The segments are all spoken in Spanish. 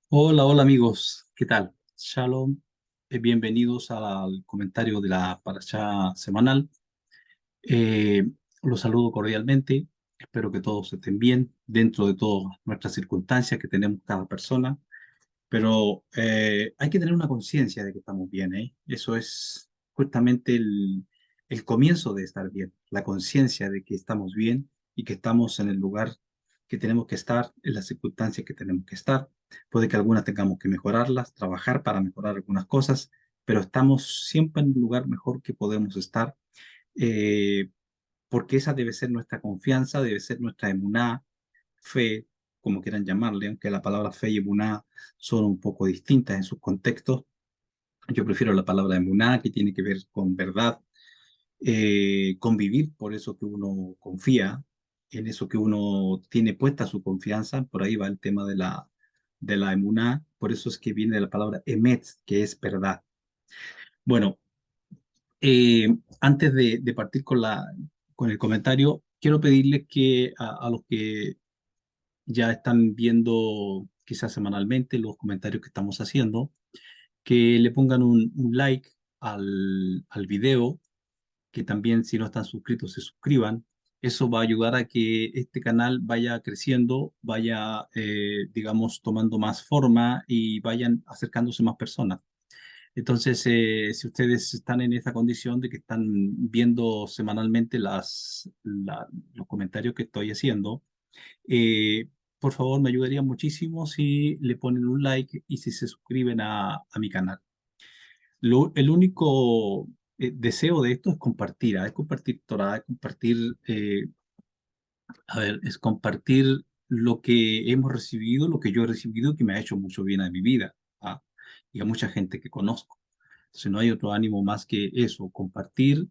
Hola, hola amigos, ¿qué tal? Shalom, bienvenidos al comentario de la parashá semanal. Eh, los saludo cordialmente, espero que todos estén bien dentro de todas nuestras circunstancias que tenemos cada persona, pero hay que tener una conciencia de que estamos bien, ¿eh? Eso es justamente el comienzo de estar bien, la conciencia de que estamos bien y que estamos en el lugar que tenemos que estar, en las circunstancias que tenemos que estar. Puede que algunas tengamos que mejorarlas, trabajar para mejorar algunas cosas, pero estamos siempre en el lugar mejor que podemos estar, eh, porque esa debe ser nuestra confianza, debe ser nuestra emuná, fe, como quieran llamarle, aunque la palabra fe y emuná son un poco distintas en sus contextos. Yo prefiero la palabra emuná, que tiene que ver con verdad, convivir por eso que uno confía, en eso que uno tiene puesta su confianza. Por ahí va el tema de la emuná, por eso es que viene de la palabra emet, que es verdad. Bueno, antes de partir con el comentario, quiero pedirles que a los que ya están viendo quizás semanalmente los comentarios que estamos haciendo, que le pongan un like al video, que también si no están suscritos se suscriban. Eso va a ayudar a que este canal vaya creciendo, vaya, digamos, tomando más forma y vayan acercándose más personas. Entonces, si ustedes están en esa condición de que están viendo semanalmente los comentarios que estoy haciendo, eh, por favor, me ayudaría muchísimo si le ponen un like y si se suscriben a mi canal. El único deseo de esto es compartir, es compartir Torah, es compartir, es compartir lo que hemos recibido, lo que yo he recibido, que me ha hecho mucho bien a mi vida, ¿ah? Y a mucha gente que conozco. Entonces, no hay otro ánimo más que eso, compartir,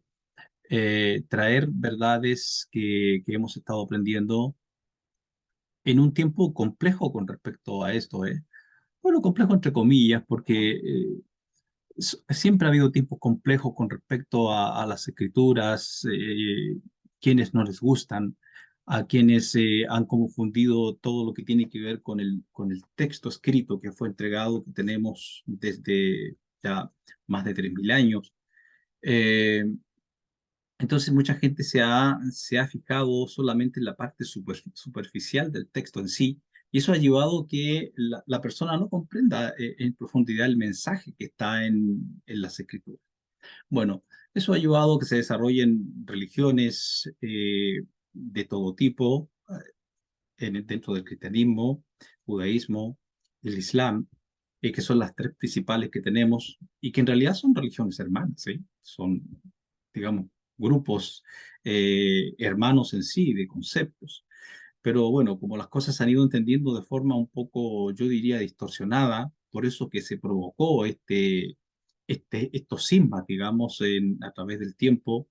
traer verdades que hemos estado aprendiendo en un tiempo complejo con respecto a esto, ¿eh? Bueno, complejo entre comillas, porque siempre ha habido tiempos complejos con respecto a las escrituras, quienes no les gustan, a quienes han confundido todo lo que tiene que ver con el texto escrito que fue entregado, que tenemos desde ya más de 3.000 años. Eh, entonces mucha gente se ha fijado solamente en la parte superficial del texto en sí, y eso ha llevado a que la persona no comprenda en profundidad el mensaje que está en las escrituras. Bueno, eso ha llevado a que se desarrollen religiones de todo tipo dentro del cristianismo, judaísmo, el islam, que son las tres principales que tenemos y que en realidad son religiones hermanas, ¿sí? Son, digamos, grupos hermanos en sí, de conceptos. Pero bueno, como las cosas se han ido entendiendo de forma un poco, yo diría, distorsionada, por eso que se provocó estos sismas, digamos, a través del tiempo.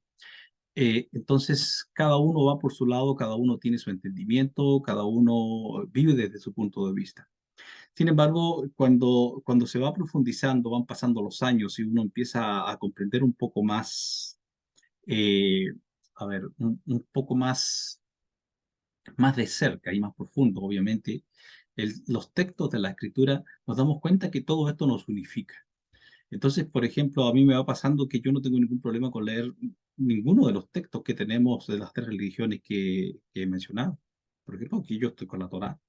Entonces, cada uno va por su lado, cada uno tiene su entendimiento, cada uno vive desde su punto de vista. Sin embargo, cuando se va profundizando, van pasando los años y uno empieza a comprender un poco más, eh, un poco más de cerca y más profundo, obviamente, los textos de la escritura, nos damos cuenta que todo esto nos unifica. Entonces, por ejemplo, a mí me va pasando que yo no tengo ningún problema con leer ninguno de los textos que tenemos de las tres religiones que he mencionado. Por ejemplo, aquí yo estoy con la Torá.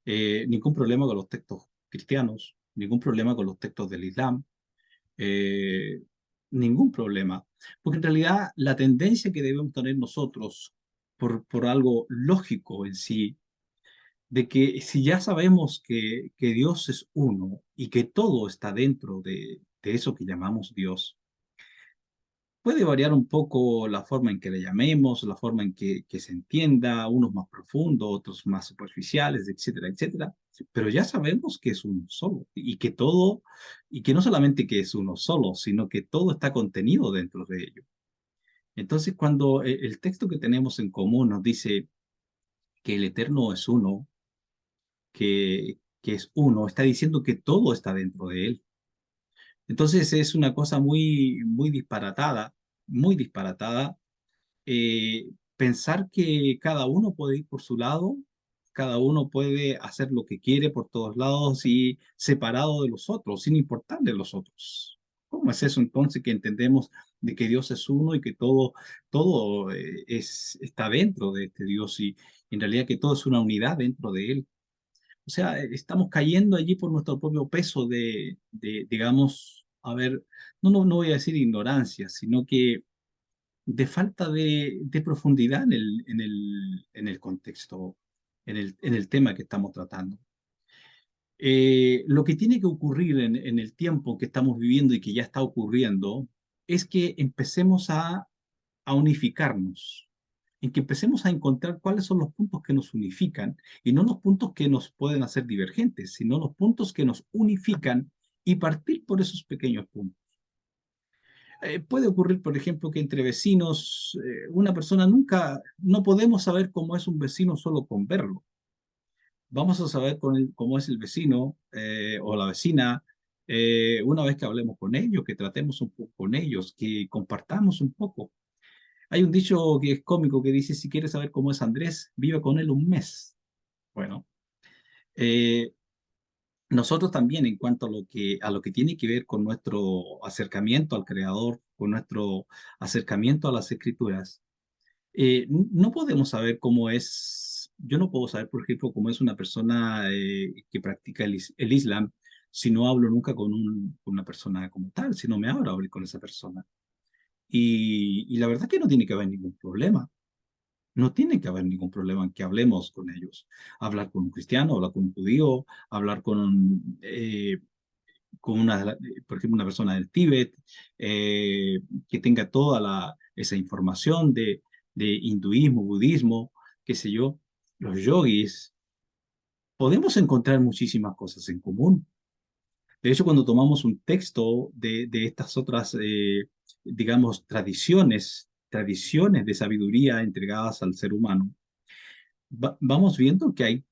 Ningún problema con los textos cristianos, ningún problema con los textos del Islam, eh, ningún problema. Porque en realidad la tendencia que debemos tener nosotros por algo lógico en sí, de que si ya sabemos que Dios es uno y que todo está dentro de eso que llamamos Dios, puede variar un poco la forma en que le llamemos, la forma en que se entienda, unos más profundos, otros más superficiales, etcétera, etcétera. Pero ya sabemos que es uno solo y que no solamente que es uno solo, sino que todo está contenido dentro de ello. Entonces, cuando el texto que tenemos en común nos dice que el Eterno es uno, que es uno, está diciendo que todo está dentro de él. Entonces es una cosa muy disparatada, pensar que cada uno puede ir por su lado cada uno puede hacer lo que quiere por todos lados y separado de los otros, sin importarle los otros. ¿Cómo es eso entonces que entendemos de que Dios es uno y que todo está dentro de este Dios y en realidad que todo es una unidad dentro de Él? O sea, estamos cayendo allí por nuestro propio peso digamos, a ver, no voy a decir ignorancia, sino que de falta de profundidad en el contexto, en el tema que estamos tratando. Lo que tiene que ocurrir en el tiempo que estamos viviendo y que ya está ocurriendo es que empecemos a unificarnos, en que empecemos a encontrar cuáles son los puntos que nos unifican y no los puntos que nos pueden hacer divergentes, sino los puntos que nos unifican y partir por esos pequeños puntos. Puede ocurrir, por ejemplo, que entre vecinos, una persona no podemos saber cómo es un vecino solo con verlo. Vamos a saber cómo es el vecino o la vecina una vez que hablemos con ellos, que tratemos un poco con ellos, que compartamos un poco. Hay un dicho que es cómico que dice, si quieres saber cómo es Andrés, vive con él un mes. Bueno, eh, nosotros también en cuanto a lo que tiene que ver con nuestro acercamiento al Creador, con nuestro acercamiento a las Escrituras, no podemos saber cómo es, yo no puedo saber, por ejemplo, cómo es una persona que practica el Islam si no hablo nunca con una persona como tal, si no me abro a hablar con esa persona. Y la verdad que no tiene que haber ningún problema. No tiene que haber ningún problema en que hablemos con ellos. Hablar con un cristiano, hablar con un judío, hablar por ejemplo, una persona del Tíbet, que tenga toda esa información de hinduismo, budismo, qué sé yo, los yogis. Podemos encontrar muchísimas cosas en común. De hecho, cuando tomamos un texto de estas otras, digamos, tradiciones de sabiduría entregadas al ser humano, vamos viendo que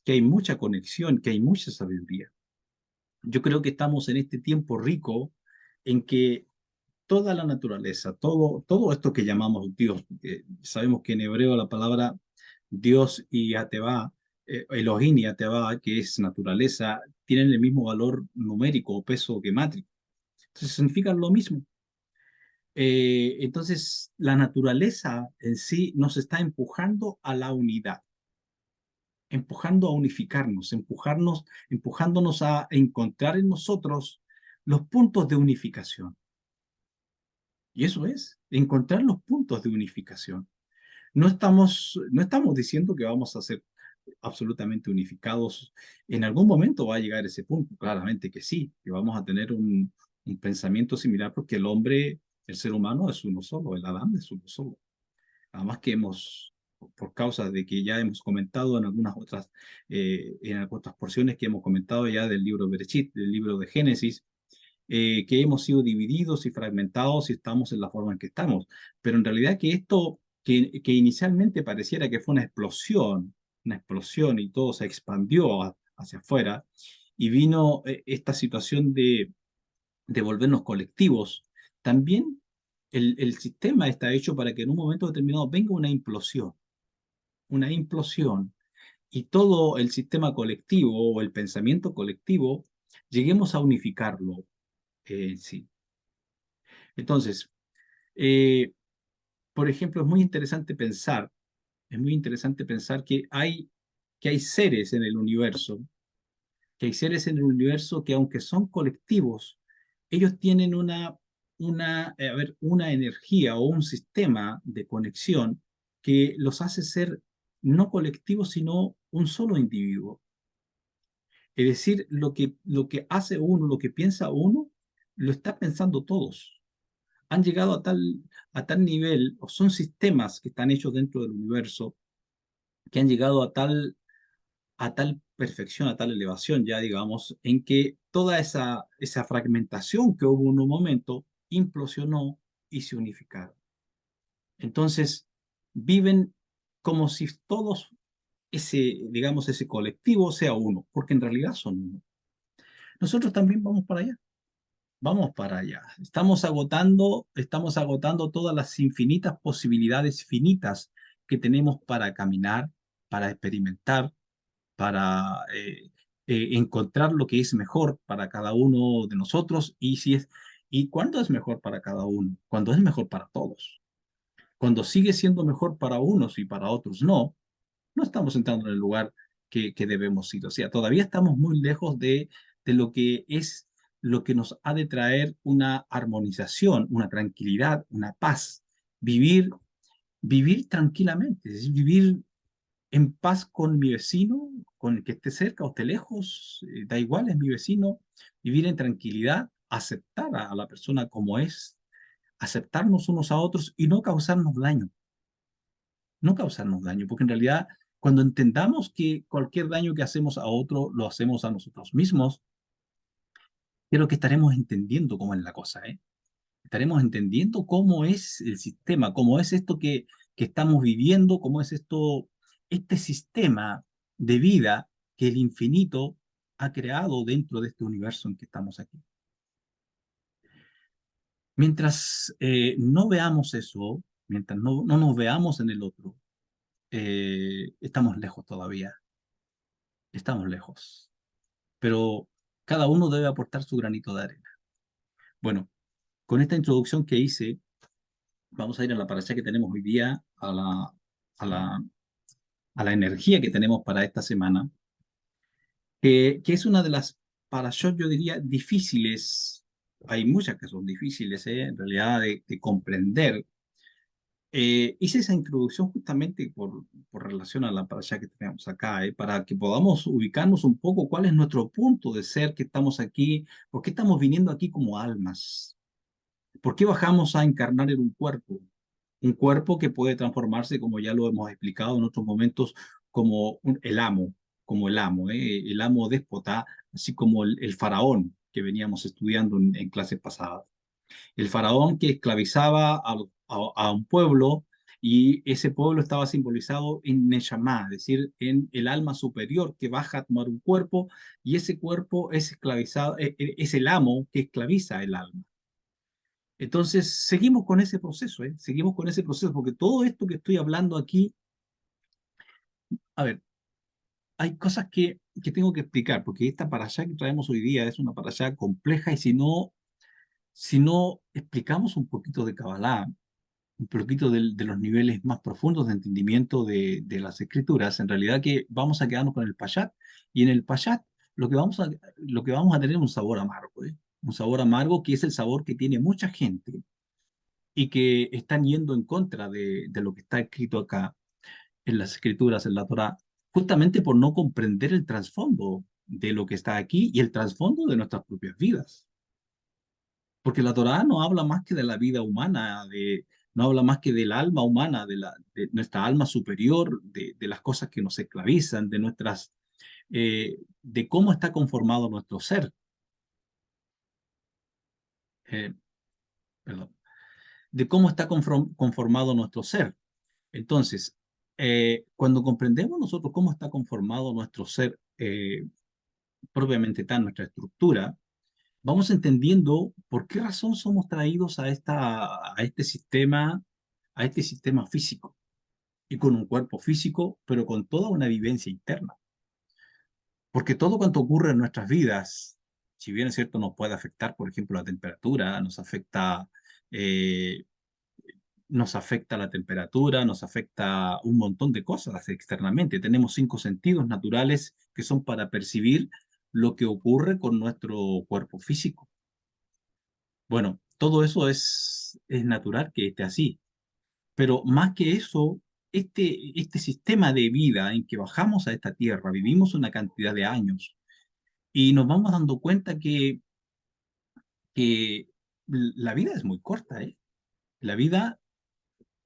hay mucha conexión, que hay mucha sabiduría. Yo creo que estamos en este tiempo rico en que toda la naturaleza, todo esto que llamamos Dios, porque sabemos que en hebreo la palabra Dios y Atevá, Elohim y Atevá, que es naturaleza, tienen el mismo valor numérico o peso gemátrico. Entonces significan lo mismo. Entonces, la naturaleza en sí nos está empujando a la unidad, empujando a unificarnos, empujándonos a encontrar en nosotros los puntos de unificación. Y eso es, encontrar los puntos de unificación. No estamos diciendo que vamos a ser absolutamente unificados. En algún momento va a llegar ese punto, claramente que sí, que vamos a tener un pensamiento similar porque el ser humano es uno solo, el Adán es uno solo. Además que por causa de que ya hemos comentado en otras porciones que hemos comentado ya del libro de Bereshit, del libro de Génesis, que hemos sido divididos y fragmentados y estamos en la forma en que estamos. Pero en realidad que esto, que inicialmente pareciera que fue una explosión y todo se expandió hacia afuera y vino esta situación de volvernos colectivos, también el sistema está hecho para que en un momento determinado venga una implosión y todo el sistema colectivo o el pensamiento colectivo lleguemos a unificarlo en sí. Entonces, eh, por ejemplo, es muy interesante pensar que hay seres en el universo, que aunque son colectivos, ellos tienen una energía o un sistema de conexión que los hace ser no colectivos, sino un solo individuo. Es decir, lo que hace uno, lo que piensa uno, lo está pensando todos. Han llegado a tal nivel, o son sistemas que están hechos dentro del universo, que han llegado a tal perfección, a tal elevación, ya digamos, en que toda esa fragmentación que hubo en un momento implosionó y se unificaron. Entonces, viven como si todos digamos, ese colectivo sea uno, porque en realidad son uno. Nosotros también vamos para allá. Vamos para allá. Estamos agotando todas las infinitas posibilidades finitas que tenemos para caminar, para experimentar. para encontrar lo que es mejor para cada uno de nosotros y cuándo es mejor para cada uno, cuándo es mejor para todos. Cuando sigue siendo mejor para unos y para otros no estamos entrando en el lugar que debemos ir. O sea, todavía estamos muy lejos de lo que es lo que nos ha de traer una armonización, una tranquilidad, una paz. Vivir, vivir tranquilamente, es decir, vivir en paz con mi vecino, con el que esté cerca o esté lejos, da igual, es mi vecino. Vivir en tranquilidad, aceptar a la persona como es, aceptarnos unos a otros y no causarnos daño, no causarnos daño, porque en realidad cuando entendamos que cualquier daño que hacemos a otro lo hacemos a nosotros mismos, creo que estaremos entendiendo cómo es la cosa, ¿eh? Estaremos entendiendo cómo es el sistema, cómo es esto que estamos viviendo, cómo es esto, este sistema de vida que el infinito ha creado dentro de este universo en que estamos aquí. Mientras no veamos eso, mientras no nos veamos en el otro, estamos lejos todavía, estamos lejos. Pero cada uno debe aportar su granito de arena. Bueno, con esta introducción que hice, vamos a ir a la parasha que tenemos hoy día, a la, a la energía que tenemos para esta semana, que es una de las parashot, yo diría, difíciles. Hay muchas que son difíciles, en realidad, de comprender. Hice esa introducción justamente por relación a la parasha que tenemos acá, para que podamos ubicarnos un poco cuál es nuestro punto de ser que estamos aquí, por qué estamos viniendo aquí como almas, por qué bajamos a encarnar en un cuerpo que puede transformarse, como ya lo hemos explicado en otros momentos, como como el amo déspota, así como el faraón que veníamos estudiando en clases pasadas. El faraón que esclavizaba a un pueblo y ese pueblo estaba simbolizado en Neshama, es decir, en el alma superior que baja a tomar un cuerpo y ese cuerpo es esclavizado, es el amo que esclaviza el alma. Entonces, seguimos con ese proceso, ¿eh? Seguimos con ese proceso, porque todo esto que estoy hablando aquí, a ver, hay cosas que tengo que explicar, porque esta parashá que traemos hoy día es una parashá compleja y si no explicamos un poquito de Kabbalah, un poquito de los niveles más profundos de entendimiento de las escrituras, en realidad que vamos a quedarnos con el Payat, y en el Payat lo que vamos a tener es un sabor amargo, ¿eh? Un sabor amargo que es el sabor que tiene mucha gente y que están yendo en contra de lo que está escrito acá en las escrituras, en la Torá, justamente por no comprender el trasfondo de lo que está aquí y el trasfondo de nuestras propias vidas. Porque la Torá no habla más que de la vida humana, no habla más que del alma humana, de nuestra alma superior, de las cosas que nos esclavizan, de cómo está conformado nuestro ser. Eh, perdón, de cómo está conformado nuestro ser. Entonces, cuando comprendemos nosotros cómo está conformado nuestro ser, propiamente tal, nuestra estructura, vamos entendiendo por qué razón somos traídos a este sistema físico, y con un cuerpo físico, pero con toda una vivencia interna. Porque todo cuanto ocurre en nuestras vidas, si bien es cierto, nos puede afectar, por ejemplo, la temperatura, eh, nos afecta la temperatura, nos afecta un montón de cosas externamente. Tenemos 5 sentidos naturales que son para percibir lo que ocurre con nuestro cuerpo físico. Bueno, todo eso es natural que esté así, pero más que eso, este sistema de vida en que bajamos a esta tierra, vivimos una cantidad de años y nos vamos dando cuenta que la vida es muy corta, ¿eh? La vida,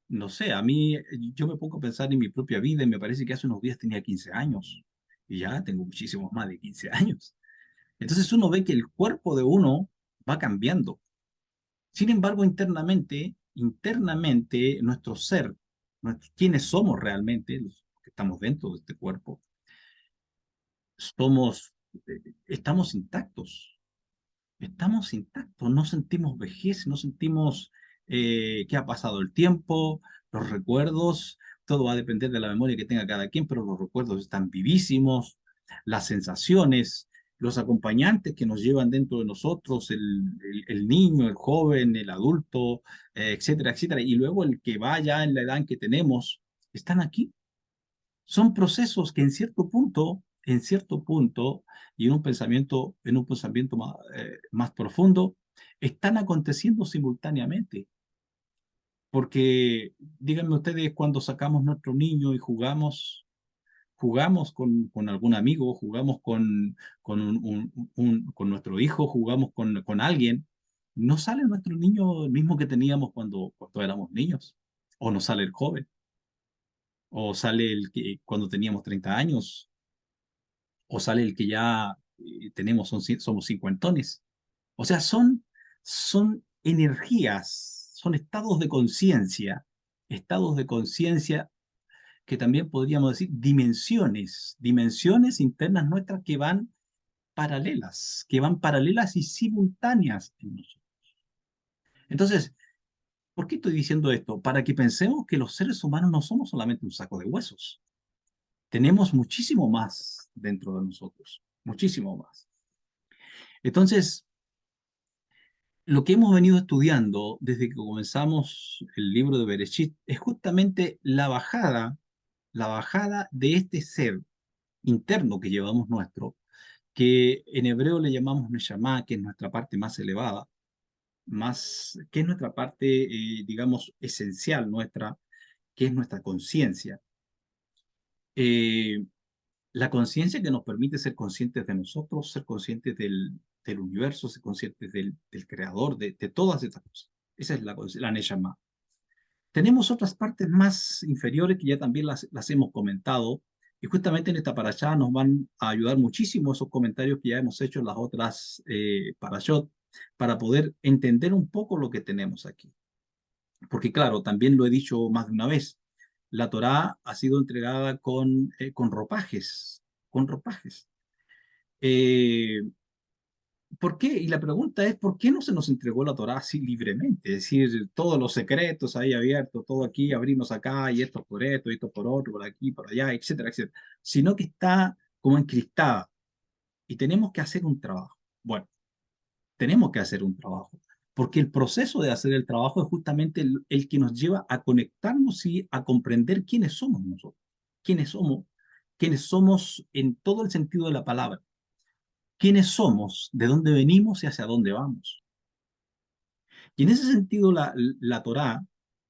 no sé, a mí, yo me pongo a pensar en mi propia vida y me parece que hace unos días tenía 15 años y ya tengo muchísimos más de 15 años. Entonces uno ve que el cuerpo de uno va cambiando. Sin embargo, internamente, nuestro ser, quienes somos realmente, los que estamos dentro de este cuerpo, somos, estamos intactos, no sentimos vejez, no sentimos que ha pasado el tiempo, los recuerdos. todo va a depender de la memoria que tenga cada quien, pero los recuerdos están vivísimos, las sensaciones, los acompañantes que nos llevan dentro de nosotros, el niño, el joven, el adulto, etcétera, etcétera, y luego el que va ya en la edad en que tenemos, están aquí. Son procesos que en cierto punto, y en un pensamiento más, más profundo, están aconteciendo simultáneamente. Porque díganme ustedes, cuando sacamos nuestro niño y jugamos con algún amigo, jugamos con, con nuestro hijo, jugamos con alguien, no sale nuestro niño el mismo que teníamos cuando éramos niños, o no sale el joven, o sale el que cuando teníamos 30 años, o sale el que ya tenemos, somos cincuentones. O sea, son energías, son estados de conciencia que también podríamos decir dimensiones internas nuestras que van paralelas y simultáneas en nosotros. Entonces, ¿por qué estoy diciendo esto? Para que pensemos que los seres humanos no somos solamente un saco de huesos. Tenemos muchísimo más dentro de nosotros, muchísimo más. Entonces, lo que hemos venido estudiando desde que comenzamos el libro de Bereshit es justamente la bajada de este ser interno que llevamos nuestro, que en hebreo le llamamos Neshama, que es nuestra parte más elevada, que es nuestra parte, digamos, esencial nuestra, que es nuestra conciencia. Eh, la conciencia que nos permite ser conscientes de nosotros, ser conscientes del universo, ser conscientes del creador, de todas estas cosas. Esa es la Neshama. Tenemos otras partes más inferiores que ya también las hemos comentado, y justamente en esta parashá nos van a ayudar muchísimo esos comentarios que ya hemos hecho en las otras parashot, para poder entender un poco lo que tenemos aquí. Porque claro, también lo he dicho más de una vez, la Torá ha sido entregada con ropajes, con ropajes. Eh, ¿Por qué? Y la pregunta es, ¿por qué no se nos entregó la Torá así libremente? Es decir, todos los secretos ahí abiertos, todo aquí, abrimos acá, y esto por esto, y esto por otro, por aquí, por allá, etcétera, etcétera. Sino que está como encristada y tenemos que hacer un trabajo. Bueno, tenemos que hacer un trabajo, porque el proceso de hacer el trabajo es justamente el que nos lleva a conectarnos y a comprender quiénes somos nosotros, quiénes somos, quiénes somos en todo el sentido de la palabra, quiénes somos, de dónde venimos y hacia dónde vamos. Y en ese sentido, la Torá,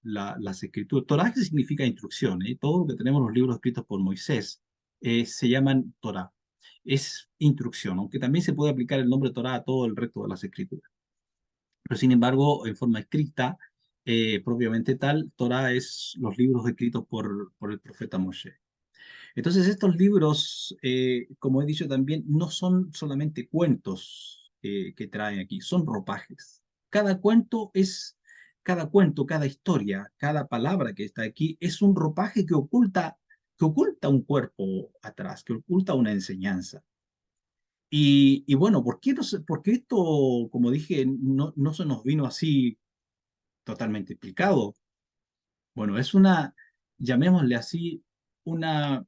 las escrituras, Torá que significa instrucción, ¿eh? Todo lo que tenemos en los libros escritos por Moisés se llaman Torá, es instrucción, aunque también se puede aplicar el nombre Torá a todo el resto de las escrituras. Pero sin embargo, en forma estricta, propiamente tal, Torá es los libros escritos por el profeta Moshe. Entonces, estos libros, como he dicho también, no son solamente cuentos que traen aquí, son ropajes. Cada cuento es, cada cuento, cada historia, cada palabra que está aquí es un ropaje que oculta un cuerpo atrás, que oculta una enseñanza. Y bueno, ¿por qué, por qué esto, como dije, no se nos vino así totalmente explicado? Bueno, es llamémosle así, una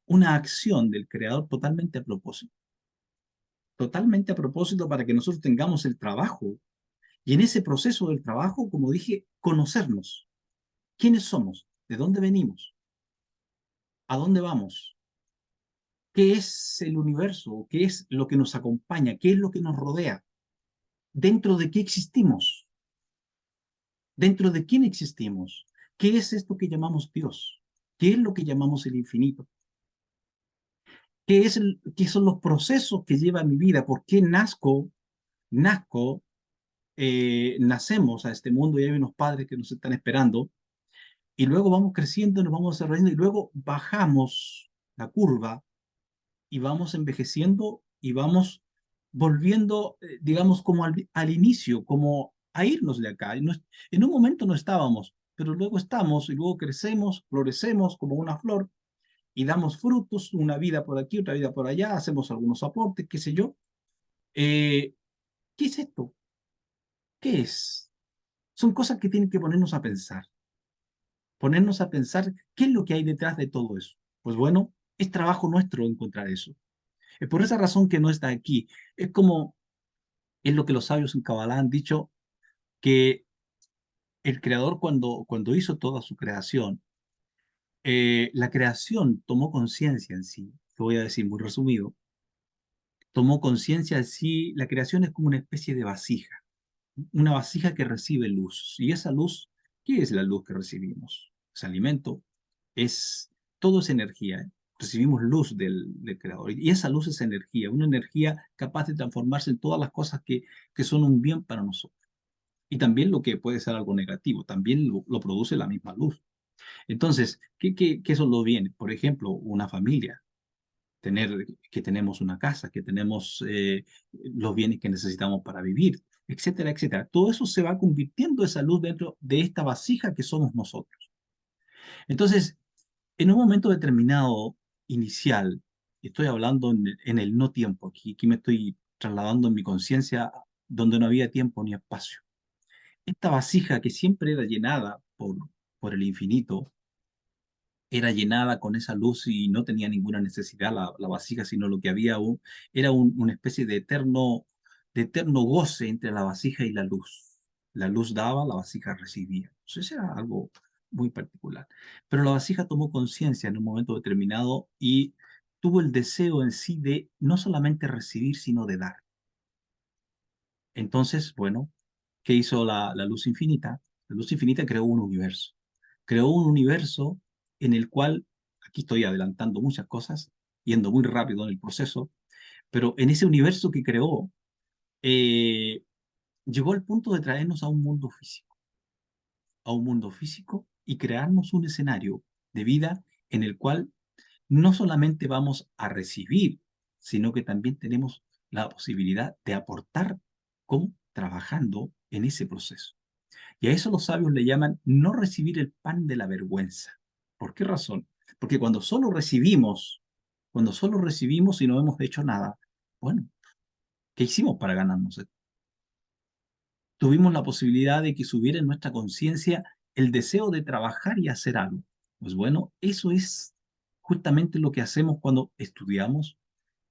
una acción del creador totalmente a propósito para que nosotros tengamos el trabajo y en ese proceso del trabajo, como dije, conocernos. ¿Quiénes somos? ¿De dónde venimos? ¿A dónde vamos? ¿Qué es el universo? ¿Qué es lo que nos acompaña? ¿Qué es lo que nos rodea? ¿Dentro de qué existimos? ¿Dentro de quién existimos? ¿Qué es esto que llamamos Dios? ¿Qué es lo que llamamos el infinito? ¿Qué son los procesos que lleva mi vida? ¿Por qué nazco, nacemos a este mundo y hay unos padres que nos están esperando y luego vamos creciendo, nos vamos desarrollando y luego bajamos la curva y vamos envejeciendo y vamos volviendo, digamos, como al inicio, como a irnos de acá. En un momento no estábamos, pero luego estamos y luego crecemos, florecemos como una flor y damos frutos, una vida por aquí, otra vida por allá, hacemos algunos aportes, qué sé yo. Eh, ¿Qué es esto? ¿Qué es? Son cosas que tienen que ponernos a pensar. ponernos a pensar qué es lo que hay detrás de todo eso. Pues bueno, es trabajo nuestro encontrar eso. Es por esa razón que no está aquí. Es como, es lo que los sabios en Kabbalah han dicho, que el creador cuando hizo toda su creación, la creación tomó conciencia en sí, lo voy a decir muy resumido, tomó conciencia en sí, la creación es como una especie de vasija, una vasija que recibe luz. Y esa luz, ¿qué es la luz que recibimos? Es alimento, es, todo es energía. ¿Eh? Recibimos luz del creador. Y esa luz es energía, una energía capaz de transformarse en todas las cosas que son un bien para nosotros. Y también lo que puede ser algo negativo, también lo produce la misma luz. Entonces, ¿qué son los bienes? Por ejemplo, una familia, tener, que tenemos una casa, que tenemos los bienes que necesitamos para vivir, etcétera, etcétera. Todo eso se va convirtiendo esa luz dentro de esta vasija que somos nosotros. Entonces, en un momento determinado, inicial, estoy hablando en el no tiempo, aquí me estoy trasladando en mi conciencia donde no había tiempo ni espacio. Esta vasija que siempre era llenada por el infinito, era llenada con esa luz y no tenía ninguna necesidad la vasija, sino lo que había era una especie de eterno goce entre la vasija y la luz. La luz daba, la vasija recibía. Entonces era algo muy particular. Pero la vasija tomó conciencia en un momento determinado y tuvo el deseo en sí de no solamente recibir, sino de dar. Entonces, bueno, ¿qué hizo la luz infinita? La luz infinita creó un universo. Creó un universo en el cual, aquí estoy adelantando muchas cosas, yendo muy rápido en el proceso, pero en ese universo que creó, eh, llegó al punto de traernos a un mundo físico y crearnos un escenario de vida en el cual no solamente vamos a recibir, sino que también tenemos la posibilidad de aportar como trabajando en ese proceso. Y a eso los sabios le llaman no recibir el pan de la vergüenza. ¿Por qué razón? Porque cuando solo recibimos y no hemos hecho nada, bueno, ¿qué hicimos para ganarnos esto? Tuvimos la posibilidad de que subiera en nuestra conciencia el deseo de trabajar y hacer algo. Pues bueno, eso es justamente lo que hacemos cuando estudiamos,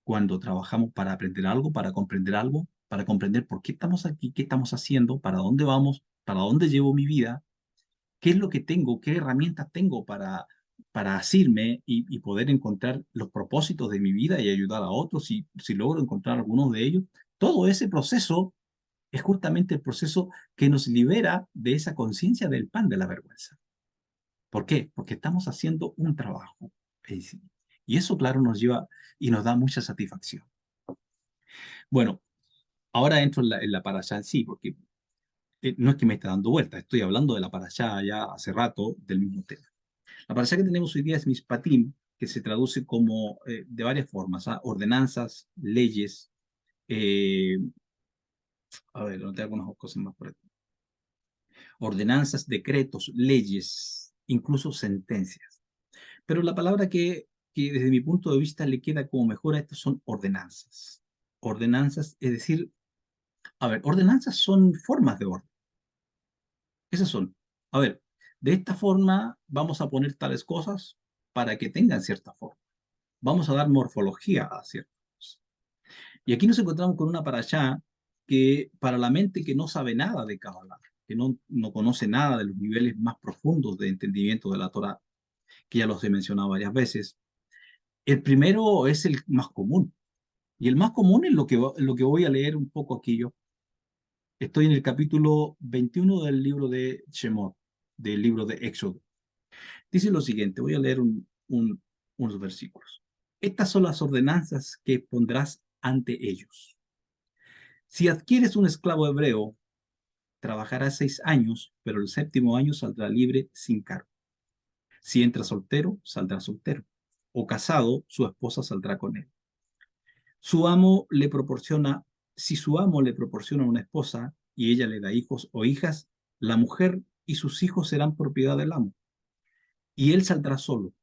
cuando trabajamos para aprender algo, para comprender por qué estamos aquí, qué estamos haciendo, para dónde vamos, para dónde llevo mi vida, qué es lo que tengo, qué herramientas tengo para asirme y poder encontrar los propósitos de mi vida y ayudar a otros si logro encontrar algunos de ellos. Todo ese proceso es justamente el proceso que nos libera de esa conciencia del pan de la vergüenza. ¿Por qué? Porque estamos haciendo un trabajo en sí. Y eso, claro, nos lleva y nos da mucha satisfacción. Bueno, ahora entro en la parashá en sí, porque no es que me esté dando vuelta, estoy hablando de la parashá ya hace rato del mismo tema. La parashá que tenemos hoy día es Mishpatim, que se traduce como de varias formas, ¿ah? Ordenanzas, leyes, eh, a ver, no tengo algunas cosas más por aquí. Ordenanzas, decretos, leyes, incluso sentencias. Pero la palabra que desde mi punto de vista le queda como mejor a estas son ordenanzas. Ordenanzas, es decir, a ver, ordenanzas son formas de orden. Esas son. A ver, de esta forma vamos a poner tales cosas para que tengan cierta forma. Vamos a dar morfología a ciertas cosas. Y aquí nos encontramos con una parashá que para la mente que no sabe nada de Kabbalah, que no conoce nada de los niveles más profundos de entendimiento de la Torah, que ya los he mencionado varias veces, el primero es el más común. Y el más común es lo que voy a leer un poco aquí yo. Estoy en el capítulo 21 del libro de Shemot, del libro de Éxodo. Dice lo siguiente, voy a leer unos versículos. Estas son las ordenanzas que pondrás ante ellos. Si adquieres un esclavo hebreo, trabajará 6 años, pero el séptimo año saldrá libre sin cargo. Si entra soltero, saldrá soltero. O casado, su esposa saldrá con él. Su amo le proporciona, si su amo le proporciona una esposa y ella le da hijos o hijas, la mujer y sus hijos serán propiedad del amo, y él saldrá solo.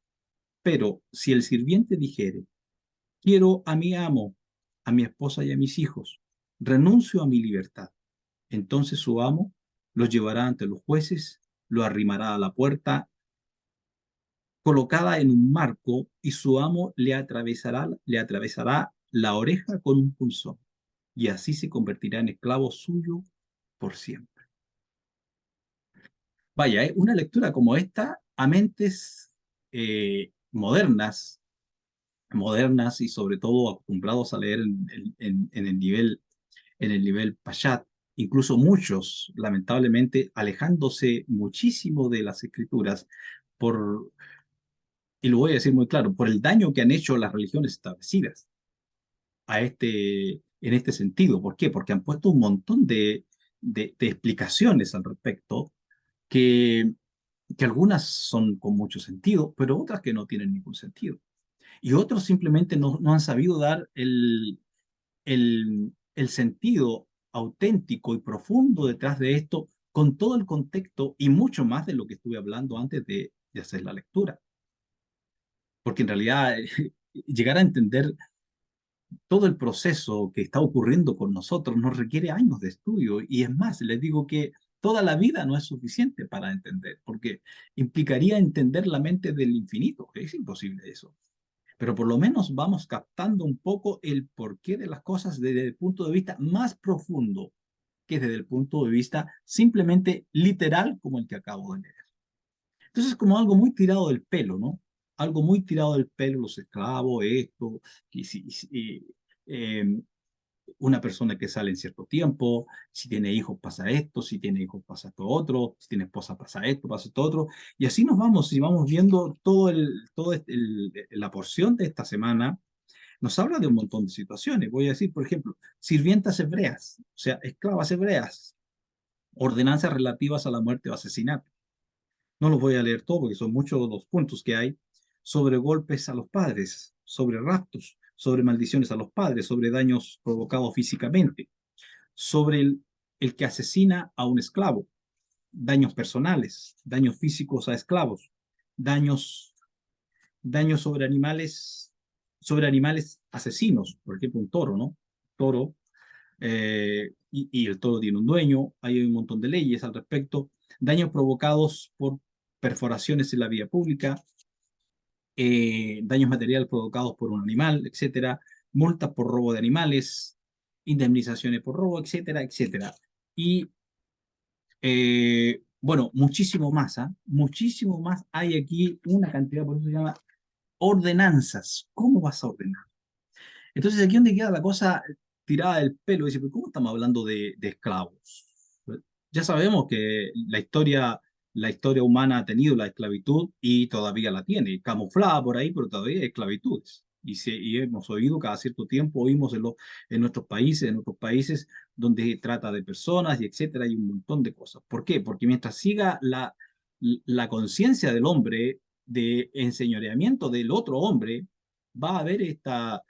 Pero si el sirviente dijere, quiero a mi amo, a mi esposa y a mis hijos, renuncio a mi libertad, entonces su amo los llevará ante los jueces, lo arrimará a la puerta colocada en un marco y su amo le atravesará la oreja con un punzón y así se convertirá en esclavo suyo por siempre. Vaya, una lectura como esta a mentes modernas, modernas y sobre todo acostumbrados a leer en el nivel Pashat, incluso muchos, lamentablemente, alejándose muchísimo de las escrituras por, y lo voy a decir muy claro, por el daño que han hecho las religiones establecidas en este sentido. ¿Por qué? Porque han puesto un montón de explicaciones al respecto que, que algunas son con mucho sentido, pero otras que no tienen ningún sentido. Y otros simplemente no han sabido dar el sentido auténtico y profundo detrás de esto, con todo el contexto y mucho más de lo que estuve hablando antes de hacer la lectura. Porque en realidad llegar a entender todo el proceso que está ocurriendo con nosotros nos requiere años de estudio y es más, les digo que toda la vida no es suficiente para entender, porque implicaría entender la mente del infinito, que es imposible eso. Pero por lo menos vamos captando un poco el porqué de las cosas desde el punto de vista más profundo, que desde el punto de vista simplemente literal como el que acabo de leer. Entonces es como algo muy tirado del pelo, ¿no? Algo muy tirado del pelo, los esclavos, esto, y eh, una persona que sale en cierto tiempo, si tiene hijos pasa esto, si tiene hijos pasa esto otro, si tiene esposa pasa esto, pasa esto otro, y así nos vamos y vamos viendo la porción de esta semana. Nos habla de un montón de situaciones. Voy a decir, por ejemplo, sirvientas hebreas, o sea, esclavas hebreas, ordenanzas relativas a la muerte o asesinato. No los voy a leer todo porque son muchos los puntos que hay sobre golpes a los padres, sobre raptos, sobre maldiciones a los padres, sobre daños provocados físicamente, sobre el que asesina a un esclavo, daños personales, daños físicos a esclavos, daños, daños sobre animales asesinos, por ejemplo, un toro, ¿no? Toro, y el toro tiene un dueño, hay un montón de leyes al respecto, daños provocados por perforaciones en la vía pública, daños materiales provocados por un animal, etcétera, multas por robo de animales, indemnizaciones por robo, etcétera, etcétera. Y bueno, muchísimo más, ¿ah? Muchísimo más hay aquí, una cantidad, por eso se llama ordenanzas. ¿Cómo vas a ordenar? Entonces aquí es donde queda la cosa tirada del pelo, dice, ¿pero cómo estamos hablando de esclavos? Ya sabemos que la historia humana ha tenido la esclavitud y todavía la tiene, camuflada por ahí, pero todavía hay esclavitudes. Y hemos oído cada cierto tiempo, oímos en otros países donde trata de personas y etcétera, hay un montón de cosas. ¿Por qué? Porque mientras siga la conciencia del hombre de enseñoreamiento del otro hombre, va a haber esta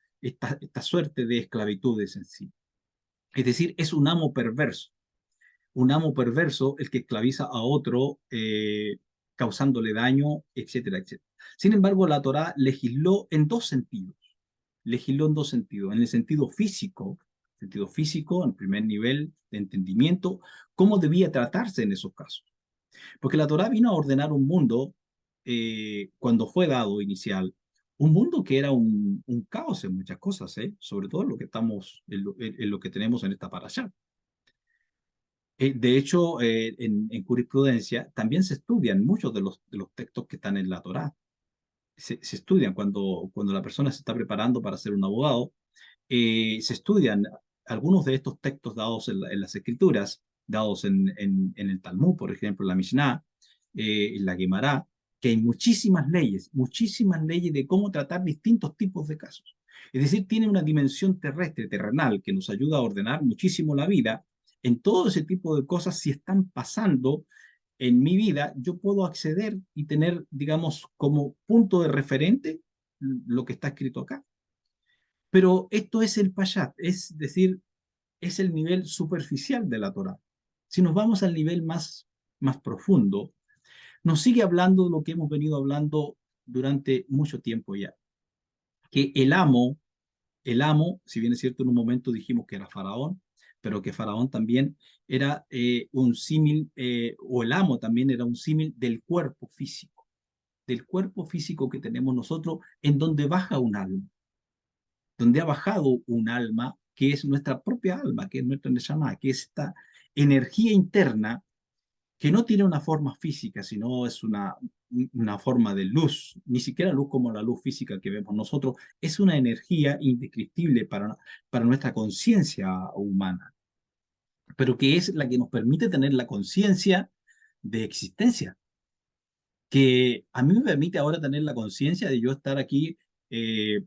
suerte de esclavitudes en sí. Es decir, es un amo perverso el que esclaviza a otro, causándole daño, etcétera, etcétera. Sin embargo, la Torá legisló en dos sentidos, en el sentido físico, en primer nivel de entendimiento, cómo debía tratarse en esos casos. Porque la Torá vino a ordenar un mundo, cuando fue dado inicial, un mundo que era un caos en muchas cosas, sobre todo en lo que en lo que tenemos en esta parasha. De hecho, en jurisprudencia también se estudian muchos de los textos que están en la Torá. Se estudian cuando la persona se está preparando para ser un abogado, se estudian algunos de estos textos dados en las escrituras, dados en el Talmud, por ejemplo, en la Mishnah, en la Gemara, que hay muchísimas leyes de cómo tratar distintos tipos de casos. Es decir, tiene una dimensión terrestre, terrenal, que nos ayuda a ordenar muchísimo la vida en todo ese tipo de cosas. Si están pasando en mi vida, yo puedo acceder y tener, digamos, como punto de referente lo que está escrito acá. Pero esto es el Payat, es decir, es el nivel superficial de la Torah. Si nos vamos al nivel más profundo, nos sigue hablando de lo que hemos venido hablando durante mucho tiempo ya, que el amo, si bien es cierto en un momento dijimos que era Faraón, pero que Faraón también era un símil, o el amo también era un símil del cuerpo físico. del cuerpo físico que tenemos nosotros, en donde baja un alma, donde ha bajado un alma que es nuestra propia alma, que es nuestra Neshama, que es esta energía interna que no tiene una forma física, sino es una forma de luz, ni siquiera luz como la luz física que vemos nosotros, es una energía indescriptible para nuestra conciencia humana, pero que es la que nos permite tener la conciencia de existencia, que a mí me permite ahora tener la conciencia de yo estar aquí eh,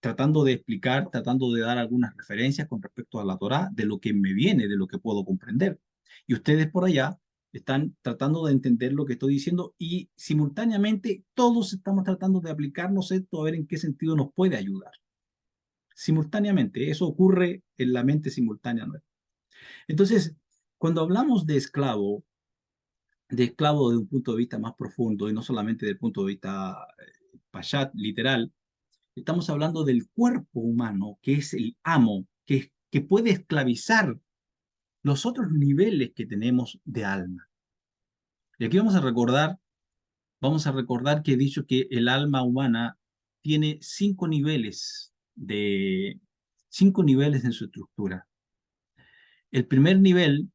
tratando de explicar, tratando de dar algunas referencias con respecto a la Torá, de lo que me viene, de lo que puedo comprender. Y ustedes por allá están tratando de entender lo que estoy diciendo y simultáneamente todos estamos tratando de aplicarnos esto a ver en qué sentido nos puede ayudar. Simultáneamente, eso ocurre en la mente simultánea nuestra. Entonces, cuando hablamos de esclavo de un punto de vista más profundo y no solamente del punto de vista pashat, literal, estamos hablando del cuerpo humano, que es el amo, que puede esclavizar los otros niveles que tenemos de alma. Y aquí vamos a recordar que he dicho que el alma humana tiene cinco niveles en su estructura. El primer nivel,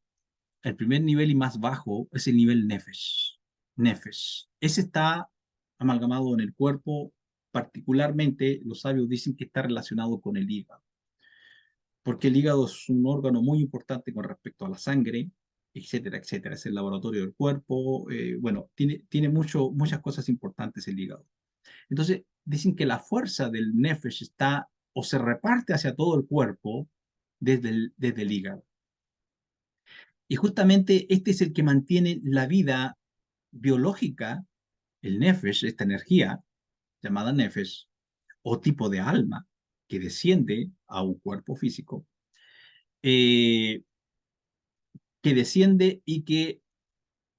el primer nivel y más bajo es el nivel Nefesh. Nefesh. Ese está amalgamado en el cuerpo, particularmente los sabios dicen que está relacionado con el hígado, porque el hígado es un órgano muy importante con respecto a la sangre, etcétera, etcétera. Es el laboratorio del cuerpo. Bueno, tiene muchas cosas importantes el hígado. Entonces, dicen que la fuerza del nefesh está o se reparte hacia todo el cuerpo desde el hígado. Y justamente este es el que mantiene la vida biológica, el nefesh, esta energía llamada nefesh, o tipo de alma que desciende a un cuerpo físico, eh, que desciende y que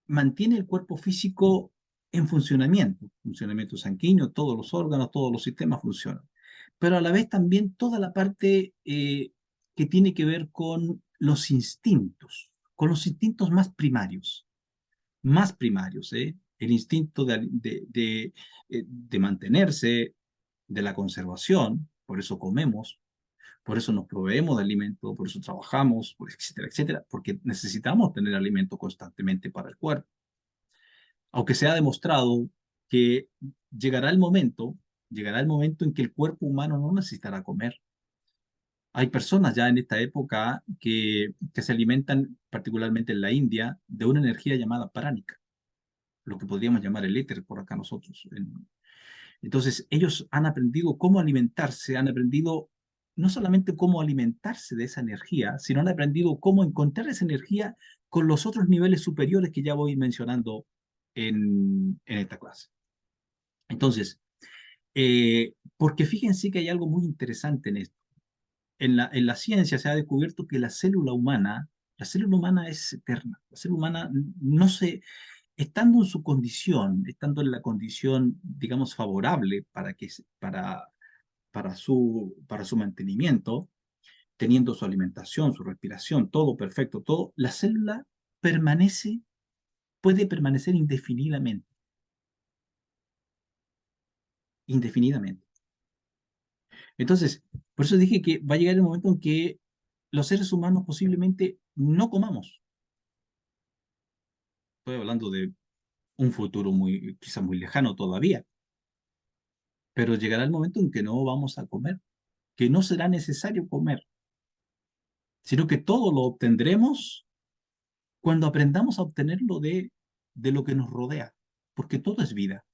mantiene el cuerpo físico en funcionamiento sanguíneo, todos los órganos, todos los sistemas funcionan. Pero a la vez también toda la parte que tiene que ver con los instintos más primarios, ¿eh? El instinto de mantenerse, de la conservación, por eso comemos, por eso nos proveemos de alimento, por eso trabajamos, etcétera, etcétera, porque necesitamos tener alimento constantemente para el cuerpo. Aunque se ha demostrado que llegará el momento, llegará el momento en que el cuerpo humano no necesitará comer. Hay personas ya en esta época que se alimentan, particularmente en la India, de una energía llamada paránica, lo que podríamos llamar el éter por acá nosotros. Entonces, ellos han aprendido cómo alimentarse, han aprendido no solamente cómo alimentarse de esa energía, sino han aprendido cómo encontrar esa energía con los otros niveles superiores que ya voy mencionando en esta clase. Entonces, porque fíjense que hay algo muy interesante en esto. En la ciencia se ha descubierto que la célula humana es eterna. La célula humana no se, estando en su condición, estando en la condición, digamos, favorable para su mantenimiento, teniendo su alimentación, su respiración, todo perfecto, todo, la célula permanece, puede permanecer indefinidamente, indefinidamente. Entonces, por eso dije que va a llegar el momento en que los seres humanos posiblemente no comamos. Estoy hablando de un futuro quizás muy lejano todavía, pero llegará el momento en que no vamos a comer, que no será necesario comer, sino que todo lo obtendremos cuando aprendamos a obtenerlo de lo que nos rodea, porque todo es vida.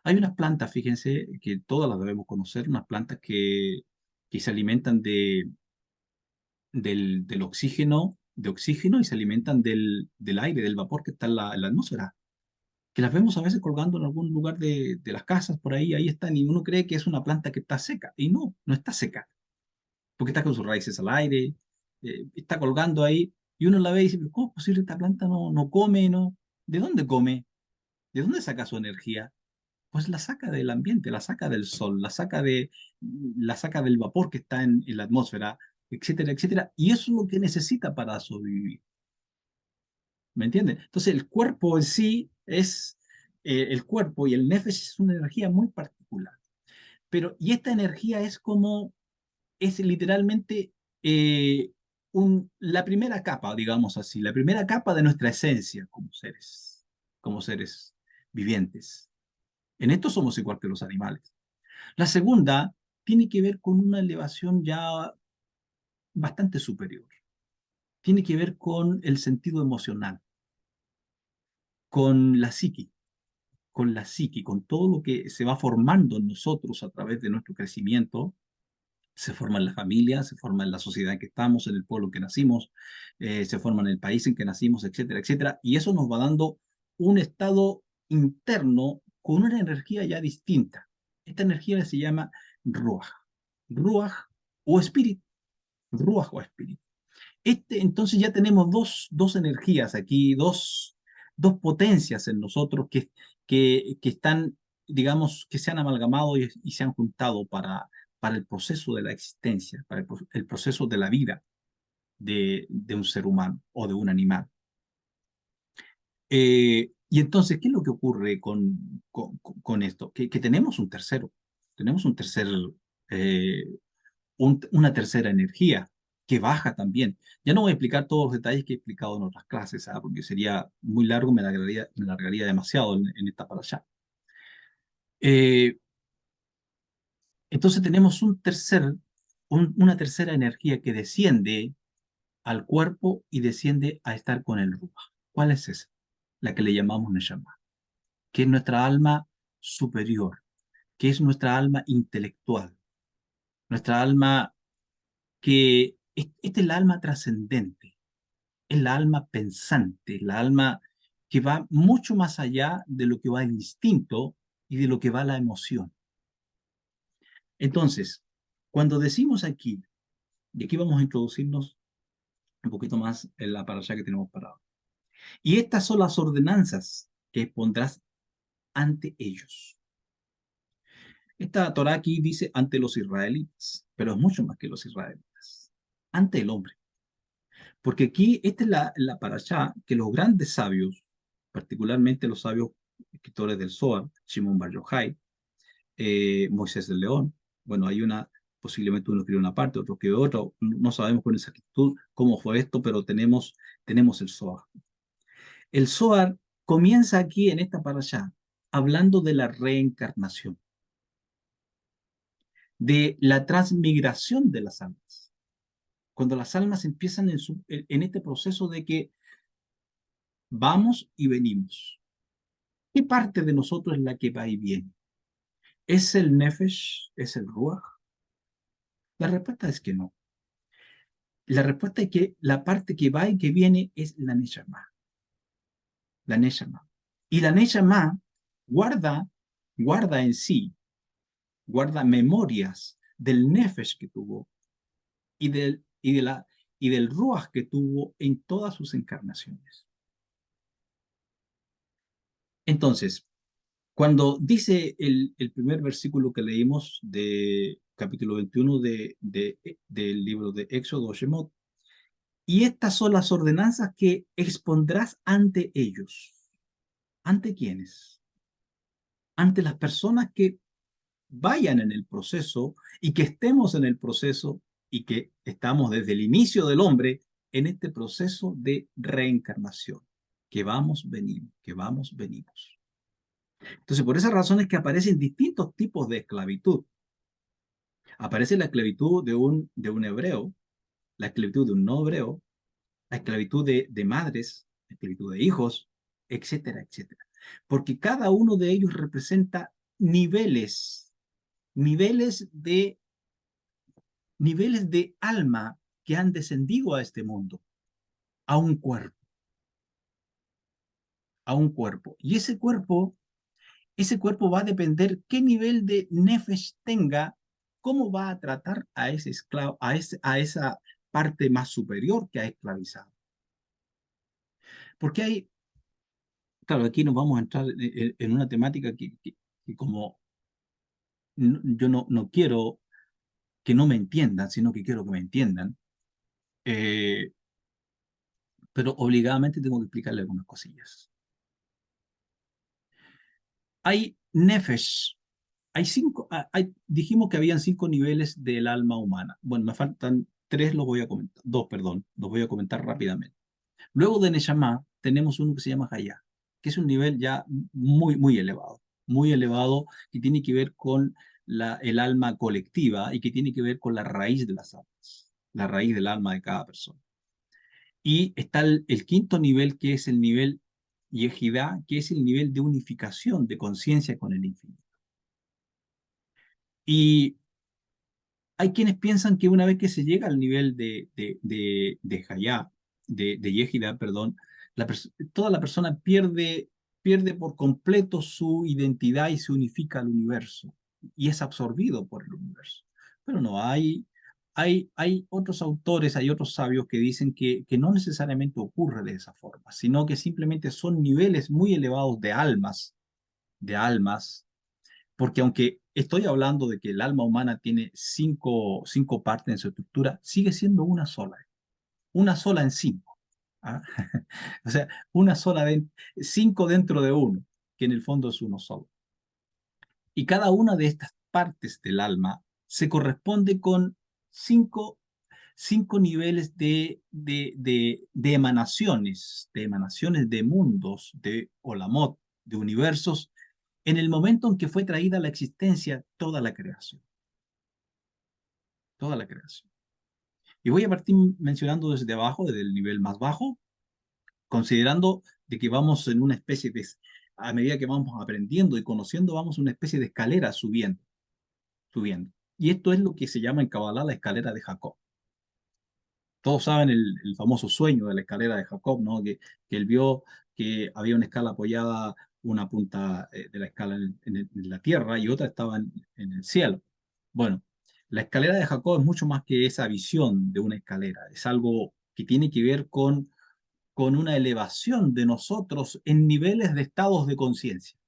Hay unas plantas, fíjense, que todas las debemos conocer, unas plantas que se alimentan del oxígeno y se alimentan del aire, del vapor que está en la atmósfera, que las vemos a veces colgando en algún lugar de las casas, por ahí están, y uno cree que es una planta que está seca, y no, no está seca, porque está con sus raíces al aire, está colgando ahí, y uno la ve y dice, "¿Pero ¿cómo es posible esta planta no come, no? ¿De dónde come? ¿De dónde saca su energía? Pues la saca del ambiente, la saca del sol, la saca del vapor que está en la atmósfera, etcétera, etcétera. Y eso es lo que necesita para sobrevivir. ¿Me entiendes? Entonces, el cuerpo en sí el cuerpo y el nefesh es una energía muy particular. Pero, y esta energía es como, es literalmente eh, la primera capa, digamos así, la primera capa de nuestra esencia como seres vivientes. En esto somos igual que los animales. La segunda tiene que ver con una elevación ya bastante superior. Tiene que ver con el sentido emocional, con la psique, con todo lo que se va formando en nosotros a través de nuestro crecimiento. Se forma en la familia, se forma en la sociedad en que estamos, en el pueblo en que nacimos, se forma en el país en que nacimos, etcétera, etcétera. Y eso nos va dando un estado interno con una energía ya distinta. Esta energía se llama Ruach. Ruach o espíritu. Ruach o espíritu. Entonces ya tenemos dos energías aquí, dos potencias en nosotros que están, digamos, que se han amalgamado y se han juntado para el proceso de la existencia, para el proceso de la vida de un ser humano o de un animal. Y entonces, ¿qué es lo que ocurre con esto? Que tenemos eh, una tercera energía que baja también. Ya no voy a explicar todos los detalles que he explicado en otras clases, ¿ah? Porque sería muy largo, me alargaría demasiado en esta para allá. Eh, entonces tenemos una tercera energía que desciende al cuerpo y desciende a estar con el Ruach. ¿Cuál es esa? La que le llamamos Neshama, que es nuestra alma superior, que es nuestra alma intelectual, nuestra alma esta es la alma trascendente, es la alma pensante, la alma que va mucho más allá de lo que va el instinto y de lo que va la emoción. Entonces, cuando decimos aquí, y aquí vamos a introducirnos un poquito más en la parasha que tenemos parado, y estas son las ordenanzas que pondrás ante ellos. Esta Torah aquí dice ante los israelitas, pero es mucho más que los israelitas, ante el hombre. Porque aquí esta es la parashá que los grandes sabios, particularmente los sabios escritores del Zohar, Shimon Bar Yochai, Moisés del León, bueno, hay una, posiblemente uno escribió una parte, otro escribió otra, no sabemos con exactitud cómo fue esto, pero tenemos el Zohar. El Zohar comienza aquí en esta parashá hablando de la reencarnación, de la transmigración de las almas. Cuando las almas empiezan en este proceso de que vamos y venimos. ¿Qué parte de nosotros es la que va y viene? ¿Es el nefesh? ¿Es el ruach? La respuesta es que no. La respuesta es que la parte que va y que viene es la neshama. La neshama. Y la neshama guarda, guarda en sí, guarda memorias del nefesh que tuvo y del ruach que tuvo en todas sus encarnaciones. Entonces, cuando dice el primer versículo que leímos de capítulo 21 del libro de Éxodo, Shemot, y estas son las ordenanzas que expondrás ante ellos. ¿Ante quiénes? Ante las personas que vayan en el proceso y que estemos en el proceso y que estamos desde el inicio del hombre en este proceso de reencarnación. Que vamos, venimos, que vamos, venimos. Entonces, por esas razones que aparecen distintos tipos de esclavitud. Aparece la esclavitud de un hebreo, la esclavitud de un no hebreo, la esclavitud de madres, la esclavitud de hijos, etcétera, etcétera. Porque cada uno de ellos representa niveles de, niveles de alma que han descendido a este mundo, a un cuerpo, a un cuerpo. Y ese cuerpo va a depender qué nivel de nefesh tenga, cómo va a tratar a ese esclavo, a esa parte más superior que ha esclavizado. Porque hay, claro, aquí nos vamos a entrar en una temática que como yo no quiero que no me entiendan, sino que quiero que me entiendan, eh, pero obligadamente tengo que explicarle algunas cosillas. Hay nefesh, hay cinco, dijimos que habían 5 niveles del alma humana. Bueno, me faltan tres, los voy a comentar, dos, perdón, los voy a comentar rápidamente. Luego de Neshama tenemos uno que se llama Hayá, que es un nivel ya muy elevado, que tiene que ver con el alma colectiva y que tiene que ver con la raíz de las almas, la raíz del alma de cada persona. Y está el quinto nivel, que es el nivel Yehidá, que es el nivel de unificación de conciencia con el infinito. Y hay quienes piensan que una vez que se llega al nivel de Hayá, de Yehidá, perdón, toda la persona pierde por completo su identidad y se unifica al universo y es absorbido por el universo. Pero no, hay otros autores, hay otros sabios que dicen que no necesariamente ocurre de esa forma, sino que simplemente son niveles muy elevados de almas porque aunque estoy hablando de que el alma humana tiene cinco partes en su estructura, sigue siendo una sola en cinco. ¿Ah? O sea, cinco dentro de uno, que en el fondo es uno solo. Y cada una de estas partes del alma se corresponde con cinco, cinco niveles de emanaciones de mundos, de olamot, de universos, en el momento en que fue traída a la existencia toda la creación. Y voy a partir mencionando desde abajo, desde el nivel más bajo, considerando de que vamos en una especie de, a medida que vamos aprendiendo y conociendo, vamos en una especie de escalera subiendo, subiendo. Y esto es lo que se llama en Kabbalah la escalera de Jacob. Todos saben el famoso sueño de la escalera de Jacob, ¿no? Que él vio que había una escala apoyada, una punta de la escala en la tierra y otra estaba en el cielo. Bueno, la escalera de Jacob es mucho más que esa visión de una escalera, es algo que tiene que ver con una elevación de nosotros en niveles de estados de conciencia.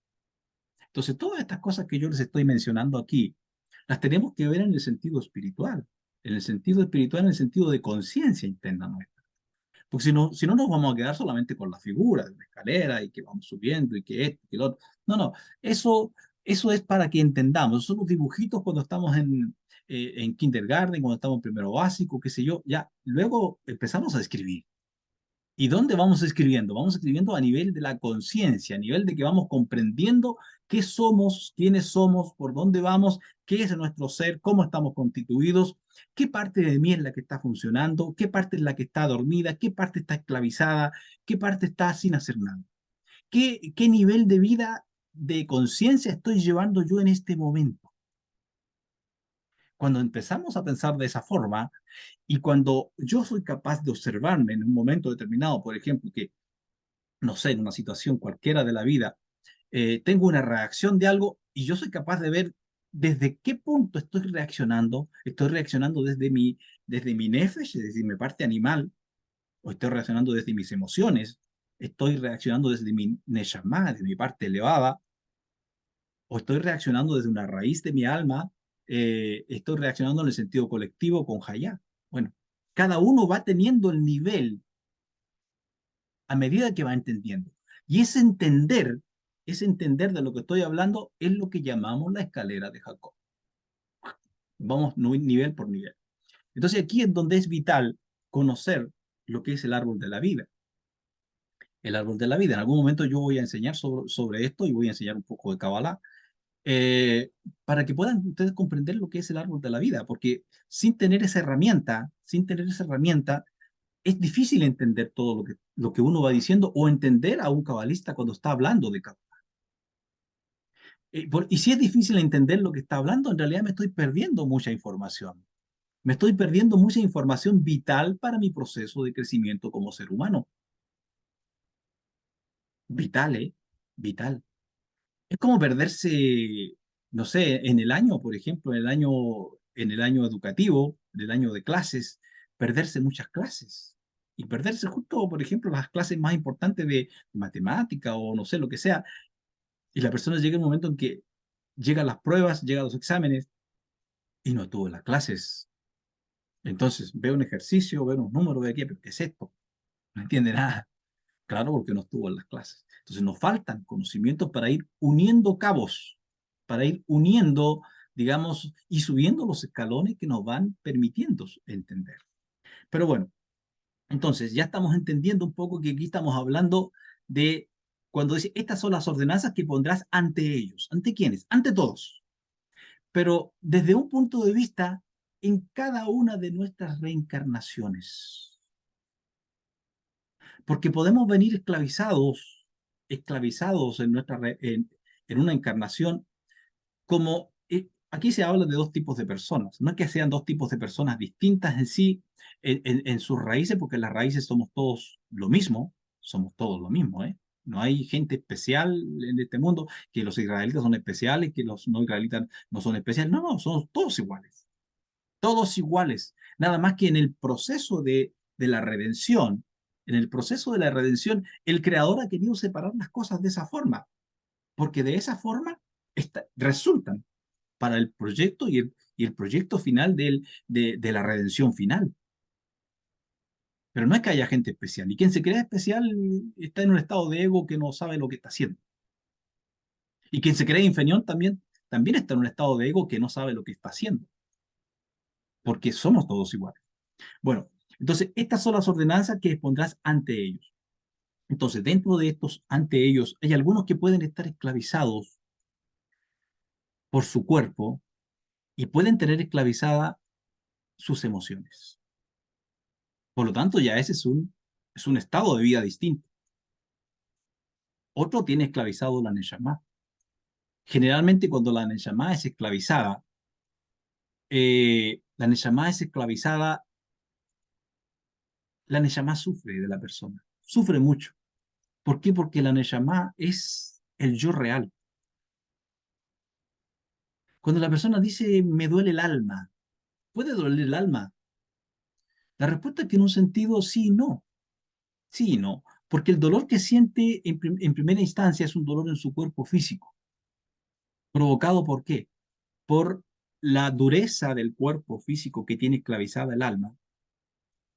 Entonces, todas estas cosas que yo les estoy mencionando aquí, las tenemos que ver en el sentido espiritual, en el sentido de conciencia interna nuestra. Porque si no nos vamos a quedar solamente con la figura de la escalera y que vamos subiendo y que esto y que lo otro. No, no, eso es para que entendamos. Son los dibujitos cuando estamos en kindergarten, cuando estamos en primero básico, qué sé yo. Ya, luego empezamos a escribir. ¿Y dónde vamos escribiendo? Vamos escribiendo a nivel de la conciencia, a nivel de que vamos comprendiendo qué somos, quiénes somos, por dónde vamos, qué es nuestro ser, cómo estamos constituidos, qué parte de mí es la que está funcionando, qué parte es la que está dormida, qué parte está esclavizada, qué parte está sin hacer nada. ¿Qué nivel de vida, de conciencia estoy llevando yo en este momento? Cuando empezamos a pensar de esa forma y cuando yo soy capaz de observarme en un momento determinado, por ejemplo, que no sé, en una situación cualquiera de la vida, tengo una reacción de algo y yo soy capaz de ver desde qué punto estoy reaccionando desde mi nefesh, desde mi parte animal, o estoy reaccionando desde mis emociones, estoy reaccionando desde mi neshama, desde mi parte elevada, o estoy reaccionando desde una raíz de mi alma, estoy reaccionando en el sentido colectivo con Hayá. Bueno, cada uno va teniendo el nivel a medida que va entendiendo. Y ese entender de lo que estoy hablando, es lo que llamamos la escalera de Jacob. Vamos nivel por nivel. Entonces aquí es donde es vital conocer lo que es el árbol de la vida. El árbol de la vida. En algún momento yo voy a enseñar sobre esto y voy a enseñar un poco de Kabbalah para que puedan ustedes comprender lo que es el árbol de la vida, porque sin tener esa herramienta, es difícil entender todo lo que uno va diciendo o entender a un cabalista cuando está hablando de Kabbalah. Y si es difícil entender lo que está hablando, en realidad me estoy perdiendo mucha información. Me estoy perdiendo mucha información vital para mi proceso de crecimiento como ser humano. Vital, ¿eh? Vital. Es como perderse, no sé, en el año, por ejemplo, en el año educativo, en el año de clases, perderse muchas clases. Y perderse justo, por ejemplo, las clases más importantes de matemática o no sé, lo que sea. Y la persona llega un momento en que llegan las pruebas, llegan los exámenes y no estuvo en las clases. Entonces, veo un ejercicio, veo unos números, veo aquí, pero ¿qué es esto? No entiende nada. Claro, porque no estuvo en las clases. Entonces nos faltan conocimientos para ir uniendo cabos, para ir uniendo, digamos, y subiendo los escalones que nos van permitiendo entender. Pero bueno, entonces ya estamos entendiendo un poco que aquí estamos hablando de cuando dice, estas son las ordenanzas que pondrás ante ellos. ¿Ante quiénes? Ante todos. Pero desde un punto de vista en cada una de nuestras reencarnaciones. Porque podemos venir esclavizados en, en una encarnación, como aquí se habla de dos tipos de personas, no es que sean dos tipos de personas distintas en sí, en sus raíces, porque en las raíces somos todos lo mismo, ¿eh? No hay gente especial en este mundo, que los israelitas son especiales, que los no israelitas no son especiales, no, no, somos todos iguales, nada más que en el proceso de la redención, en el proceso de la redención, el Creador ha querido separar las cosas de esa forma, porque de esa forma resultan para el proyecto y el proyecto final de la redención final. Pero no es que haya gente especial, y quien se cree especial está en un estado de ego que no sabe lo que está haciendo. Y quien se cree inferior también está en un estado de ego que no sabe lo que está haciendo, porque somos todos iguales. Bueno, entonces estas son las ordenanzas que expondrás ante ellos. Entonces, dentro de estos ante ellos, hay algunos que pueden estar esclavizados por su cuerpo y pueden tener esclavizadas sus emociones. Por lo tanto, ya ese es un estado de vida distinto. Otro tiene esclavizado la Neshama. Generalmente, cuando la Neshama es esclavizada, la Neshama sufre de la persona, sufre mucho. ¿Por qué? Porque la Neshama es el yo real. Cuando la persona dice, me duele el alma, ¿puede doler el alma? La respuesta es que en un sentido sí y no. Sí y no. Porque el dolor que siente en primera instancia es un dolor en su cuerpo físico. ¿Provocado por qué? Por la dureza del cuerpo físico que tiene esclavizada el alma,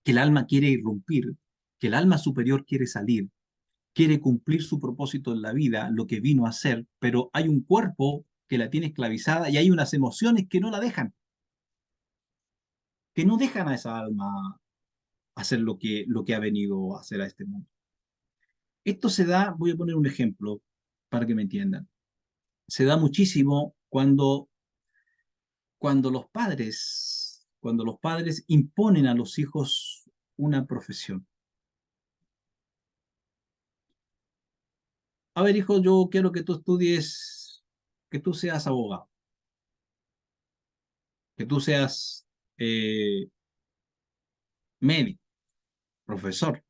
que el alma quiere irrumpir, que el alma superior quiere salir, quiere cumplir su propósito en la vida, lo que vino a hacer, pero hay un cuerpo que la tiene esclavizada y hay unas emociones que no la dejan, que no dejan a esa alma hacer lo que ha venido a hacer a este mundo. Esto se da, voy a poner un ejemplo para que me entiendan. Se da muchísimo cuando los padres imponen a los hijos una profesión. A ver, hijo, yo quiero que tú estudies, que tú seas abogado, que tú seas eh, médico, profesor,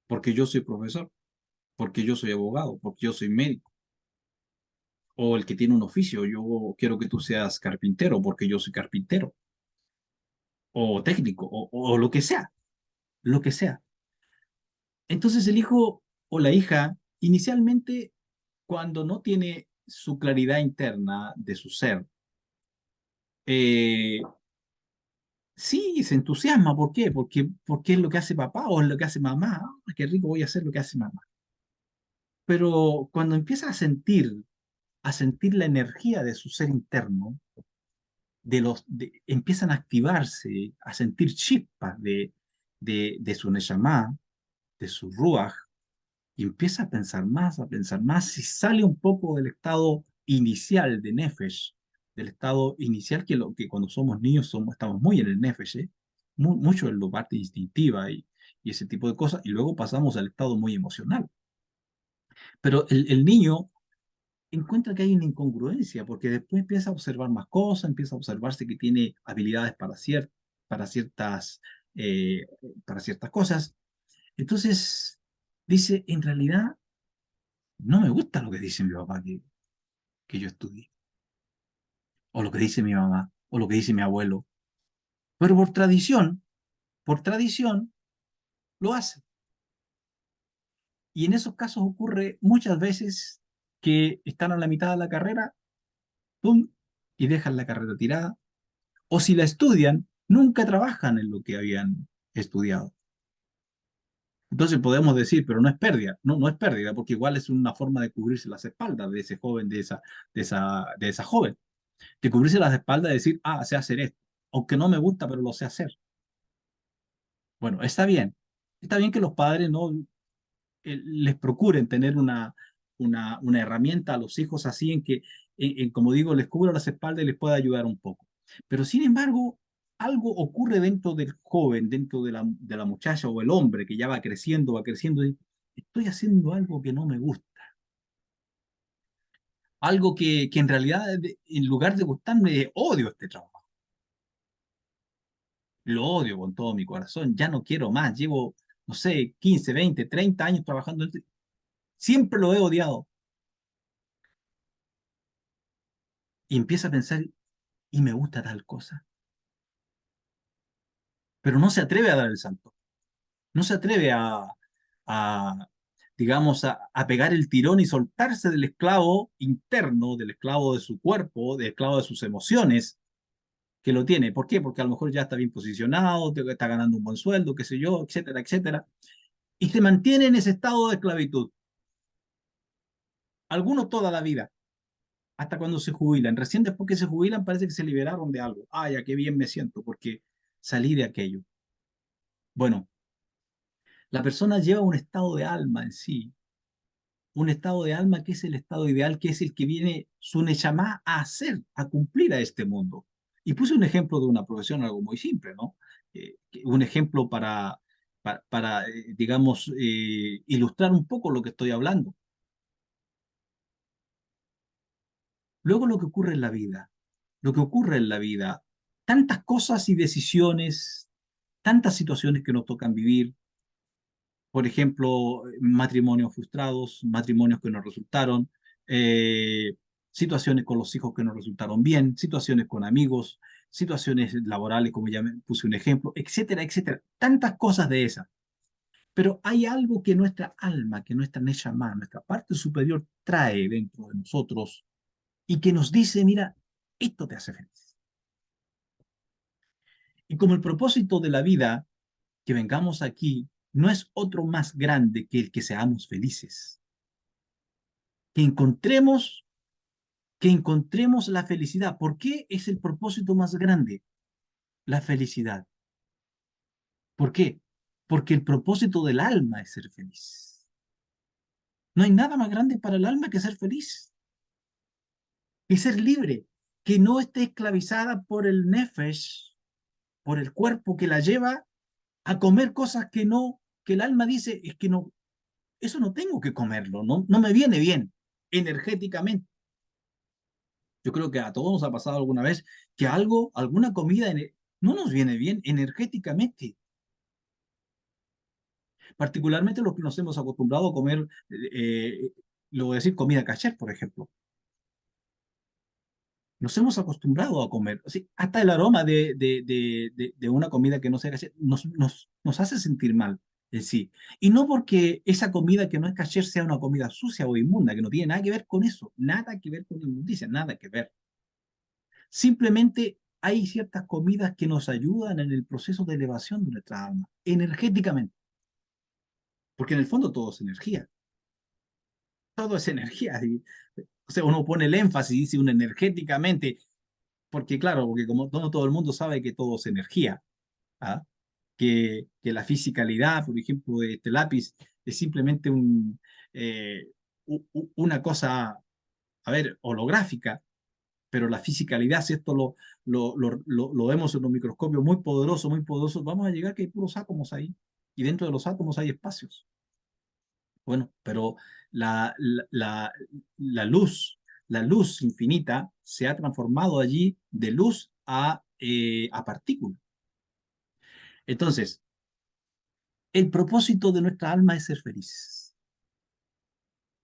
porque yo soy profesor, porque yo soy abogado, porque yo soy médico. O el que tiene un oficio, yo quiero que tú seas carpintero, porque yo soy carpintero, o técnico, o lo que sea, lo que sea. Entonces el hijo o la hija, inicialmente, cuando no tiene su claridad interna de su ser, eh, sí se entusiasma. ¿Por qué? Porque es lo que hace papá o es lo que hace mamá. Ah, qué rico voy a hacer lo que hace mamá. Pero cuando empieza a sentir la energía de su ser interno, empiezan a activarse, a sentir chispas de su Neshama, de su Ruach, y empieza a pensar más, y sale un poco del estado inicial de Nefesh, del estado inicial que cuando somos niños estamos muy en el Nefesh, ¿eh? Mucho en la parte instintiva y ese tipo de cosas, y luego pasamos al estado muy emocional. Pero el niño encuentra que hay una incongruencia, porque después empieza a observar más cosas, empieza a observarse que tiene habilidades para ciertas, eh, para ciertas cosas. Entonces dice, en realidad no me gusta lo que dice mi papá que yo estudie, o lo que dice mi mamá, o lo que dice mi abuelo, pero por tradición, lo hace. Y en esos casos ocurre muchas veces que están a la mitad de la carrera, ¡pum!, y dejan la carrera tirada, o si la estudian, nunca trabajan en lo que habían estudiado. Entonces podemos decir, pero no es pérdida, no, no es pérdida, porque igual es una forma de cubrirse las espaldas de ese joven, de esa joven, de cubrirse las espaldas y decir, ah, sé hacer esto, aunque no me gusta, pero lo sé hacer. Bueno, está bien que los padres no les procuren tener una herramienta a los hijos así en que, como digo, les cubra las espaldas y les pueda ayudar un poco. Pero sin embargo, algo ocurre dentro del joven, dentro de la muchacha o el hombre que ya va creciendo, y estoy haciendo algo que no me gusta, algo que en realidad, en lugar de gustarme, odio este trabajo, lo odio con todo mi corazón, ya no quiero más, llevo, no sé, 15, 20, 30 años trabajando, siempre lo he odiado. Y empieza a pensar, y me gusta tal cosa, pero no se atreve a dar el salto, no se atreve a, digamos, a pegar el tirón y soltarse del esclavo interno, del esclavo de su cuerpo, del esclavo de sus emociones que lo tiene. ¿Por qué? Porque a lo mejor ya está bien posicionado, está ganando un buen sueldo, qué sé yo, etcétera, etcétera, y se mantiene en ese estado de esclavitud, algunos toda la vida, hasta cuando se jubilan. Recién después que se jubilan parece que se liberaron de algo. Ah, ya qué bien me siento porque salí de aquello. Bueno, la persona lleva un estado de alma en sí, un estado de alma que es el estado ideal, que es el que viene su Neshama a hacer, a cumplir a este mundo. Y puse un ejemplo de una profesión, algo muy simple, ¿no? Un ejemplo para, digamos, ilustrar un poco lo que estoy hablando. Luego lo que ocurre en la vida, lo que ocurre en la vida, tantas cosas y decisiones, tantas situaciones que nos tocan vivir, por ejemplo, matrimonios frustrados, matrimonios que no resultaron, eh, situaciones con los hijos que no resultaron bien, situaciones con amigos, situaciones laborales, como ya me puse un ejemplo, etcétera, etcétera. Tantas cosas de esas. Pero hay algo que nuestra alma, que nuestra Neshama, nuestra parte superior trae dentro de nosotros y que nos dice, mira, esto te hace feliz. Y como el propósito de la vida, que vengamos aquí, no es otro más grande que el que seamos felices, que encontremos, que encontremos la felicidad. ¿Por qué es el propósito más grande? La felicidad. ¿Por qué? Porque el propósito del alma es ser feliz. No hay nada más grande para el alma que ser feliz, que ser libre, que no esté esclavizada por el nefesh, por el cuerpo que la lleva a comer cosas que no, que el alma dice, es que no, eso no tengo que comerlo, no, no me viene bien energéticamente. Yo creo que a todos nos ha pasado alguna vez que algo, alguna comida no nos viene bien energéticamente, particularmente los que nos hemos acostumbrado a comer, lo voy a decir, comida kasher, por ejemplo. Nos hemos acostumbrado a comer. O sea, hasta el aroma de una comida que no sea kasher nos hace sentir mal en sí. Y no porque esa comida que no es kasher sea una comida sucia o inmunda, que no tiene nada que ver con eso, nada que ver con inmundicia, nada que ver. Simplemente hay ciertas comidas que nos ayudan en el proceso de elevación de nuestra alma, energéticamente, porque en el fondo todo es energía. O sea, uno pone el énfasis, dice uno energéticamente, porque claro, porque como todo el mundo sabe que todo es energía, ¿ah? Que la fisicalidad, por ejemplo, de este lápiz es simplemente eh, una cosa, a ver, holográfica, pero la fisicalidad, si esto lo vemos en un microscopio muy poderoso, vamos a llegar que hay puros átomos ahí, y dentro de los átomos hay espacios. Bueno, pero la, la, la, la luz infinita se ha transformado allí de luz a partícula. Entonces, el propósito de nuestra alma es ser feliz,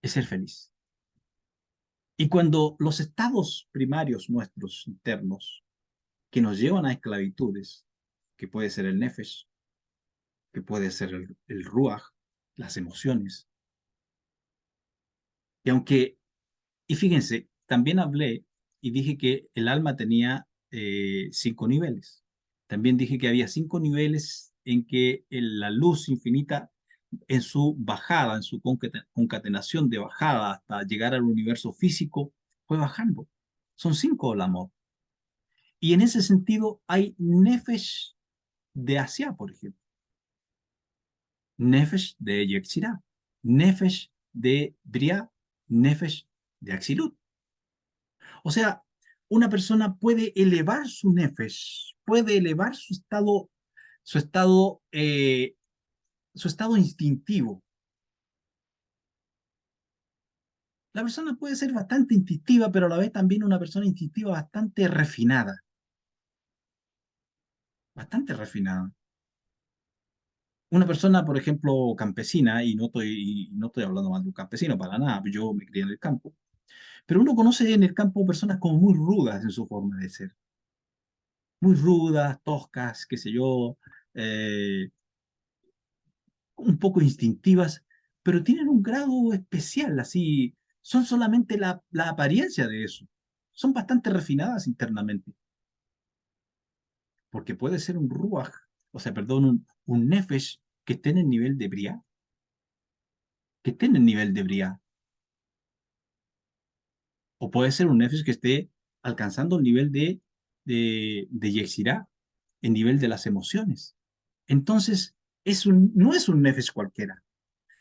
es ser feliz. Y cuando los estados primarios nuestros internos que nos llevan a esclavitudes, que puede ser el nefesh, que puede ser el ruach, las emociones. Y aunque, y fíjense, también hablé y dije que el alma tenía 5 niveles. También dije que había 5 niveles en que la luz infinita en su bajada, en su concatenación de bajada hasta llegar al universo físico, fue bajando. Son cinco el amor. Y en ese sentido hay Nefesh de Asia, por ejemplo. Nefesh de Yetzirah, Nefesh de Briah, Nefesh de Axilut. O sea, una persona puede elevar su Nefesh, puede elevar su estado, eh, su estado instintivo. La persona puede ser bastante instintiva, pero a la vez también una persona instintiva bastante refinada. Una persona, por ejemplo, campesina, y no estoy hablando mal de un campesino para nada, yo me crié en el campo, pero uno conoce en el campo personas como muy rudas en su forma de ser, muy rudas, toscas, qué sé yo, eh, un poco instintivas, pero tienen un grado especial, así, son solamente la apariencia de eso, son bastante refinadas internamente, porque puede ser un ruaj, o sea, perdón, un nefesh que esté en el nivel de bria, que esté en el nivel de bria, o puede ser un nefesh que esté alcanzando el nivel de Yetzirah, el nivel de las emociones. Entonces, no es un nefesh cualquiera.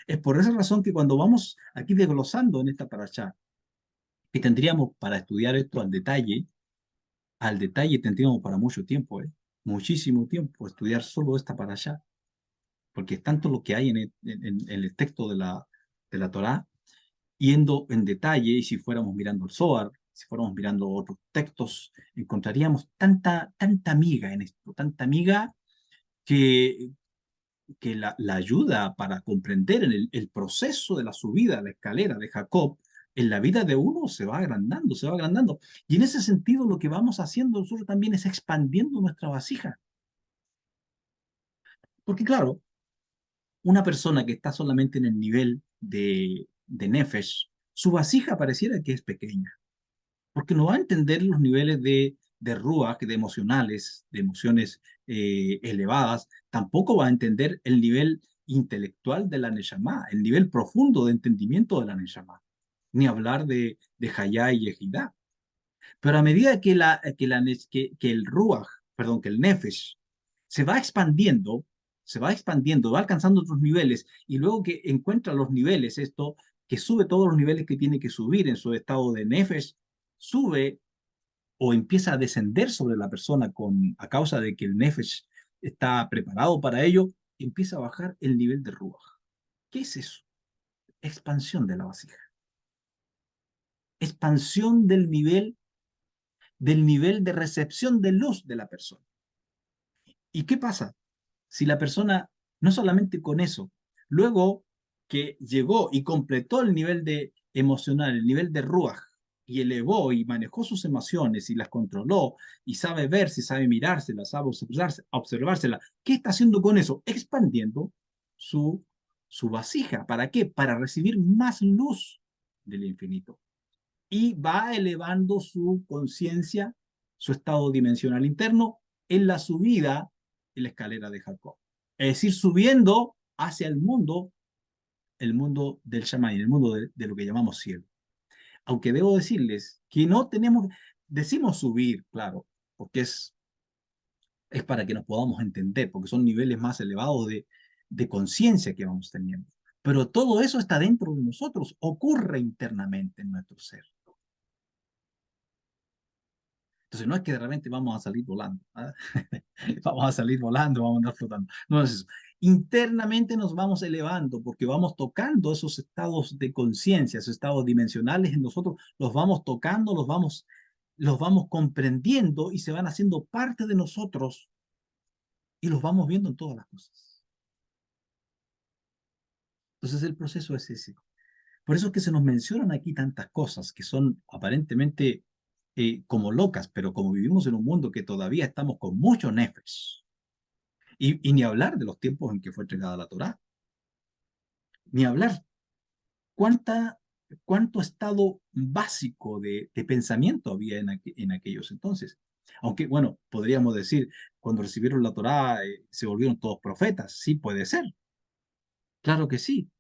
Es por esa razón que cuando vamos aquí desglosando en esta parashá, que tendríamos para estudiar esto al detalle tendríamos para mucho tiempo, ¿eh? Muchísimo tiempo estudiar solo esta parashá, porque es tanto lo que hay en el texto de la Torá, yendo en detalle, y si fuéramos mirando el Zohar, si fuéramos mirando otros textos, encontraríamos tanta miga en esto, tanta miga que, que la ayuda para comprender en el proceso de la subida a la escalera de Jacob, en la vida de uno se va agrandando, se va agrandando. Y en ese sentido lo que vamos haciendo nosotros también es expandiendo nuestra vasija. Porque claro, una persona que está solamente en el nivel de Nefesh, su vasija pareciera que es pequeña, porque no va a entender los niveles de Ruach, de emociones elevadas, tampoco va a entender el nivel intelectual de la Neshama, el nivel profundo de entendimiento de la Neshama, ni hablar de Hayá y Yehidá. Pero a medida que el Ruach, perdón, que el Nefesh se va expandiendo, va alcanzando otros niveles, y luego que encuentra los niveles, esto, que sube todos los niveles que tiene que subir en su estado de Nefesh, sube o empieza a descender sobre la persona a causa de que el Nefesh está preparado para ello, empieza a bajar el nivel de Ruach. ¿Qué es eso? Expansión de la vasija. Expansión del nivel de recepción de luz de la persona. ¿Y qué pasa? Si la persona, no solamente con eso, luego que llegó y completó el nivel de emocional, el nivel de ruaj, y elevó y manejó sus emociones y las controló, y sabe verse, sabe mirárselas, sabe observársela, ¿qué está haciendo con eso? Expandiendo su, su vasija. ¿Para qué? Para recibir más luz del infinito. Y va elevando su conciencia, su estado dimensional interno, en la subida en la escalera de Jacob. Es decir, subiendo hacia el mundo del Shammai, el mundo de lo que llamamos cielo. Aunque debo decirles que no tenemos, decimos subir, claro, porque es para que nos podamos entender, porque son niveles más elevados de conciencia que vamos teniendo. Pero todo eso está dentro de nosotros, ocurre internamente en nuestro ser. Entonces, no es que de repente vamos a salir volando, ¿ah? Vamos a salir volando, vamos a andar flotando. No es eso. Internamente nos vamos elevando porque vamos tocando esos estados de conciencia, esos estados dimensionales en nosotros, los vamos tocando, los vamos comprendiendo y se van haciendo parte de nosotros y los vamos viendo en todas las cosas. Entonces, el proceso es ese. Por eso es que se nos mencionan aquí tantas cosas que son aparentemente como locas, pero como vivimos en un mundo que todavía estamos con mucho nefes, y ni hablar de los tiempos en que fue entregada la Torá, ni hablar cuánta, cuánto estado básico de pensamiento había en aquellos entonces. Aunque, bueno, podríamos decir, cuando recibieron la Torá se volvieron todos profetas, sí puede ser, Claro que sí,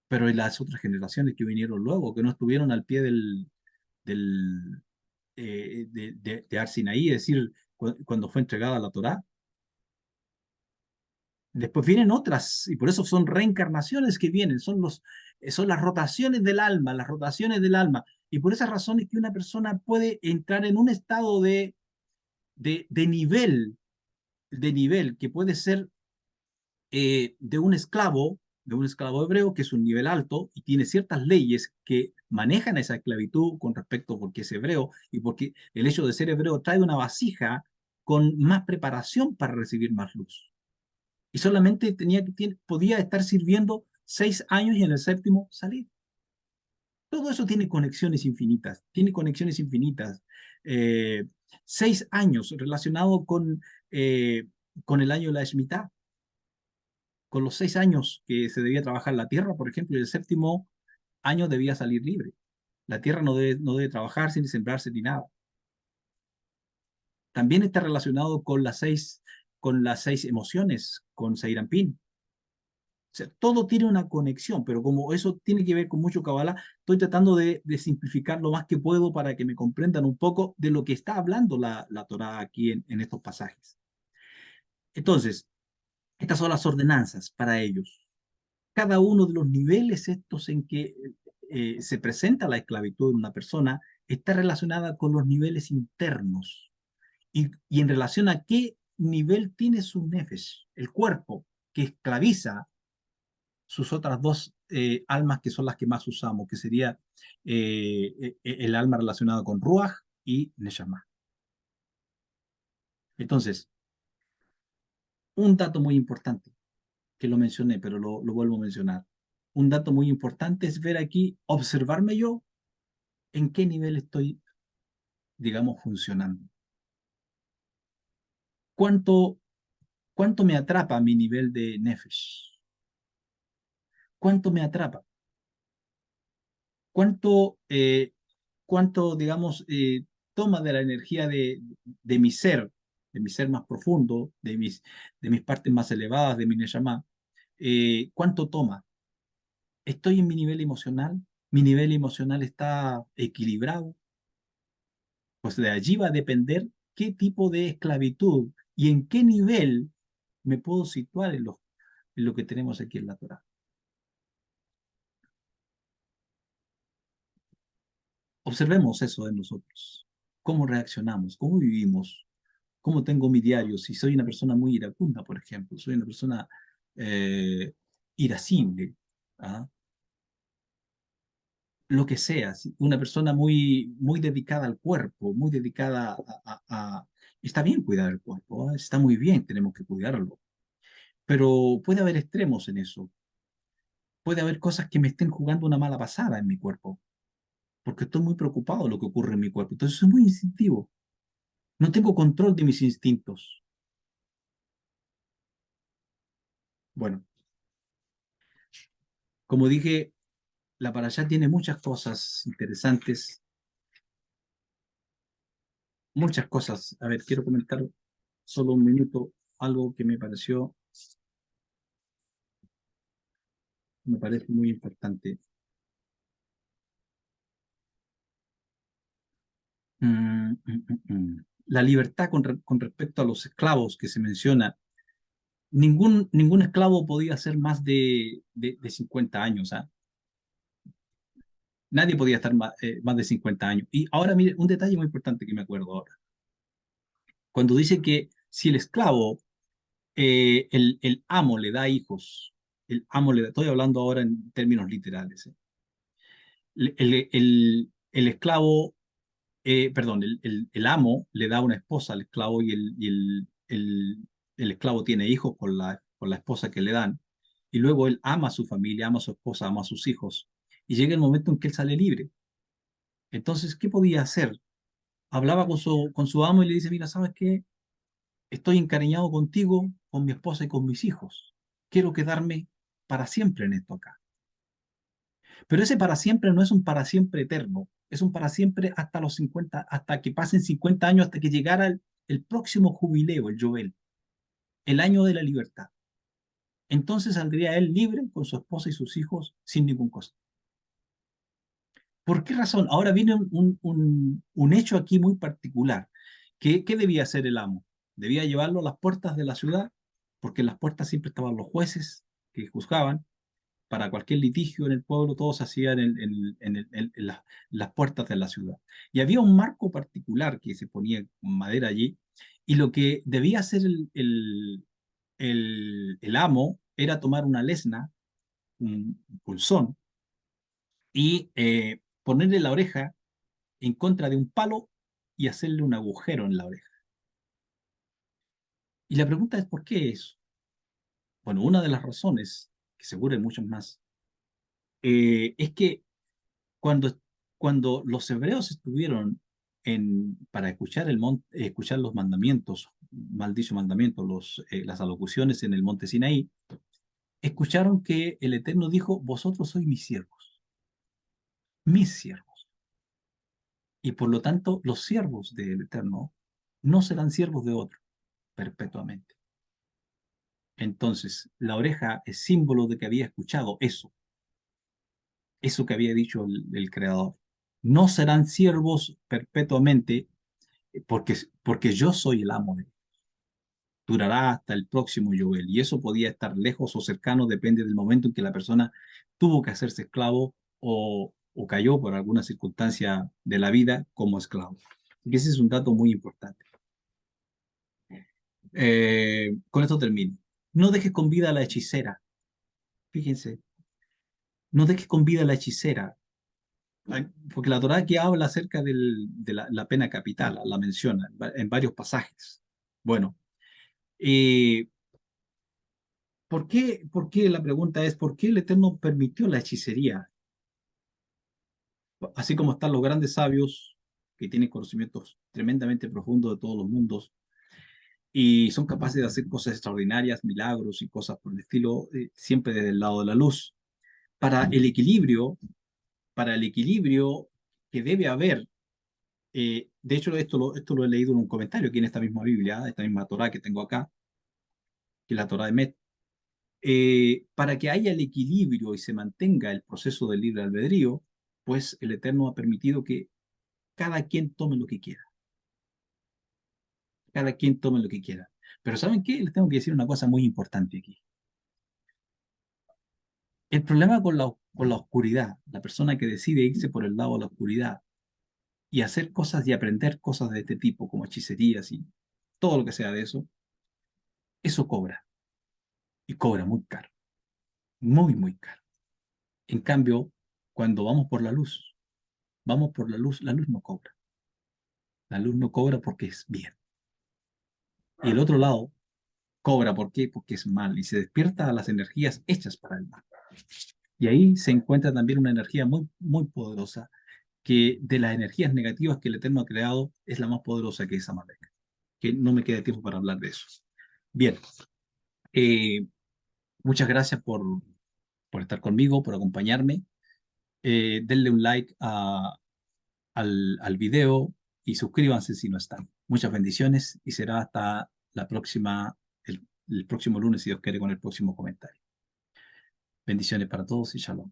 pero y las otras generaciones que vinieron luego, que no estuvieron al pie del, de Ar Sinaí, es decir, cuando fue entregada la Torá. Después vienen otras, y por eso son reencarnaciones que vienen, son las rotaciones del alma, las rotaciones del alma. Y por esa razón es que una persona puede entrar en un estado de de nivel que puede ser de un esclavo hebreo, que es un nivel alto y tiene ciertas leyes que manejan esa esclavitud con respecto porque es hebreo y porque el hecho de ser hebreo trae una vasija con más preparación para recibir más luz. Y solamente podía estar sirviendo 6 años y en el séptimo salir. Todo eso tiene conexiones infinitas, tiene conexiones infinitas. Eh, 6 años relacionado con el año de la Shemitah, con los 6 años que se debía trabajar la tierra, por ejemplo, y el séptimo año debía salir libre. La tierra no debe trabajarse ni sembrarse ni nada. También está relacionado con las 6 emociones, con Seirampín. O sea, todo tiene una conexión, pero como eso tiene que ver con mucho Kabbalah, estoy tratando de simplificar lo más que puedo para que me comprendan un poco de lo que está hablando la Torá aquí en estos pasajes. Entonces, estas son las ordenanzas para ellos. Cada uno de los niveles estos en que se presenta la esclavitud en una persona está relacionada con los niveles internos y en relación a qué nivel tiene su nefesh, el cuerpo que esclaviza sus otras dos almas que son las que más usamos, que sería el alma relacionada con Ruach y Neshama. Entonces, un dato muy importante, que lo mencioné, pero lo vuelvo a mencionar. Un dato muy importante es ver aquí, observarme yo en qué nivel estoy, digamos, funcionando. ¿Cuánto, cuánto me atrapa mi nivel de Nefesh? ¿Cuánto me atrapa? ¿Cuánto, digamos, toma de la energía de de mi ser más profundo, de mis partes más elevadas, de mi Neshama? ¿Cuánto toma? ¿Estoy en mi nivel emocional? ¿Mi nivel emocional está equilibrado? Pues de allí va a depender qué tipo de esclavitud y en qué nivel me puedo situar en lo que tenemos aquí en la Torah. Observemos eso de nosotros. ¿Cómo reaccionamos? ¿Cómo vivimos? ¿Cómo tengo mi diario? Si soy una persona muy iracunda, por ejemplo, soy una persona eh, irascible, ¿ah? Lo que sea, una persona muy dedicada al cuerpo, muy dedicada Está bien cuidar el cuerpo, ¿ah? Está muy bien, tenemos que cuidarlo, pero puede haber extremos en eso. Puede haber cosas que me estén jugando una mala pasada en mi cuerpo, porque estoy muy preocupado de lo que ocurre en mi cuerpo. Entonces soy muy instintivo. No tengo control de mis instintos. Bueno, como dije, la parashá tiene muchas cosas interesantes, muchas cosas. A ver, quiero comentar solo un minuto algo que me parece muy importante. La libertad con respecto a los esclavos que se menciona. Ningún esclavo podía ser más de 50 años, ¿ah? Nadie podía estar más de 50 años. Y ahora, mire, un detalle muy importante que me acuerdo ahora. Cuando dice que si el esclavo, el amo le da hijos, estoy hablando ahora en términos literales, ¿eh? El esclavo, perdón, el amo le da una esposa al esclavo el esclavo tiene hijos con la esposa que le dan, y luego él ama a su familia, ama a su esposa, ama a sus hijos, y llega el momento en que él sale libre. Entonces, ¿qué podía hacer? Hablaba con su amo y le dice, mira, ¿sabes qué? Estoy encariñado contigo, con mi esposa y con mis hijos. Quiero quedarme para siempre en esto acá. Pero ese para siempre no es un para siempre eterno, es un para siempre hasta los 50, hasta que pasen 50 años, hasta que llegara el próximo jubileo, el Yobel, el año de la libertad. entonces saldría él libre con su esposa y sus hijos sin ningún costo. ¿Por qué razón? Ahora viene un hecho aquí muy particular. ¿Qué debía hacer el amo? Debía llevarlo a las puertas de la ciudad, porque en las puertas siempre estaban los jueces que juzgaban. Para cualquier litigio en el pueblo, todo se hacía las puertas de la ciudad. Y había un marco particular que se ponía con madera allí, y lo que debía hacer el amo era tomar una lesna, un pulsón, y ponerle la oreja en contra de un palo y hacerle un agujero en la oreja. Y la pregunta es, ¿por qué eso? Bueno, una de las razones, que seguro hay muchas más, es que cuando, cuando los hebreos estuvieron para escuchar, escuchar los mandamientos, mal dicho mandamientos, las alocuciones en el monte Sinaí, escucharon que el Eterno dijo, vosotros sois mis siervos. Y por lo tanto, los siervos del Eterno no serán siervos de otro perpetuamente. Entonces, la oreja es símbolo de que había escuchado eso que había dicho el Creador. No serán siervos perpetuamente porque yo soy el amo de él. Durará hasta el próximo Joel. Y eso podía estar lejos o cercano, depende del momento en que la persona tuvo que hacerse esclavo o cayó por alguna circunstancia de la vida como esclavo. Y ese es un dato muy importante. Con esto termino. No dejes con vida a la hechicera. Fíjense, no dejes con vida a la hechicera. Porque la Torá aquí habla acerca de la pena capital, la menciona en varios pasajes. Bueno, eh, ¿por qué la pregunta es, ¿por qué el Eterno permitió la hechicería? Así como están los grandes sabios que tienen conocimientos tremendamente profundos de todos los mundos y son capaces de hacer cosas extraordinarias, milagros y cosas por el estilo, siempre desde el lado de la luz. Para el equilibrio, para el equilibrio que debe haber, de hecho esto lo he leído en un comentario aquí en esta misma Biblia, esta misma Torá que tengo acá, que es la Torá de Met, para que haya el equilibrio y se mantenga el proceso del libre albedrío, pues el Eterno ha permitido que cada quien tome lo que quiera, cada quien tome lo que quiera. Pero ¿saben qué? Les tengo que decir una cosa muy importante aquí. El problema con la oscuridad, la persona que decide irse por el lado de la oscuridad y hacer cosas y aprender cosas de este tipo, como hechicerías y todo lo que sea de eso, eso cobra, y cobra muy caro, muy, muy caro. En cambio, cuando vamos por la luz no cobra. La luz no cobra porque es bien. Y el otro lado cobra, ¿por qué? Porque es mal y se despierta a las energías hechas para el mal. Y ahí se encuentra también una energía muy, muy poderosa, que de las energías negativas que el Eterno ha creado es la más poderosa, que es Amalek. Que no me queda tiempo para hablar de eso. Bien, eh, muchas gracias por estar conmigo, por acompañarme. Denle un like al video y suscríbanse si no están. Muchas bendiciones y será hasta la próxima, el próximo lunes, si Dios quiere, con el próximo comentario. Bendiciones para todos y shalom.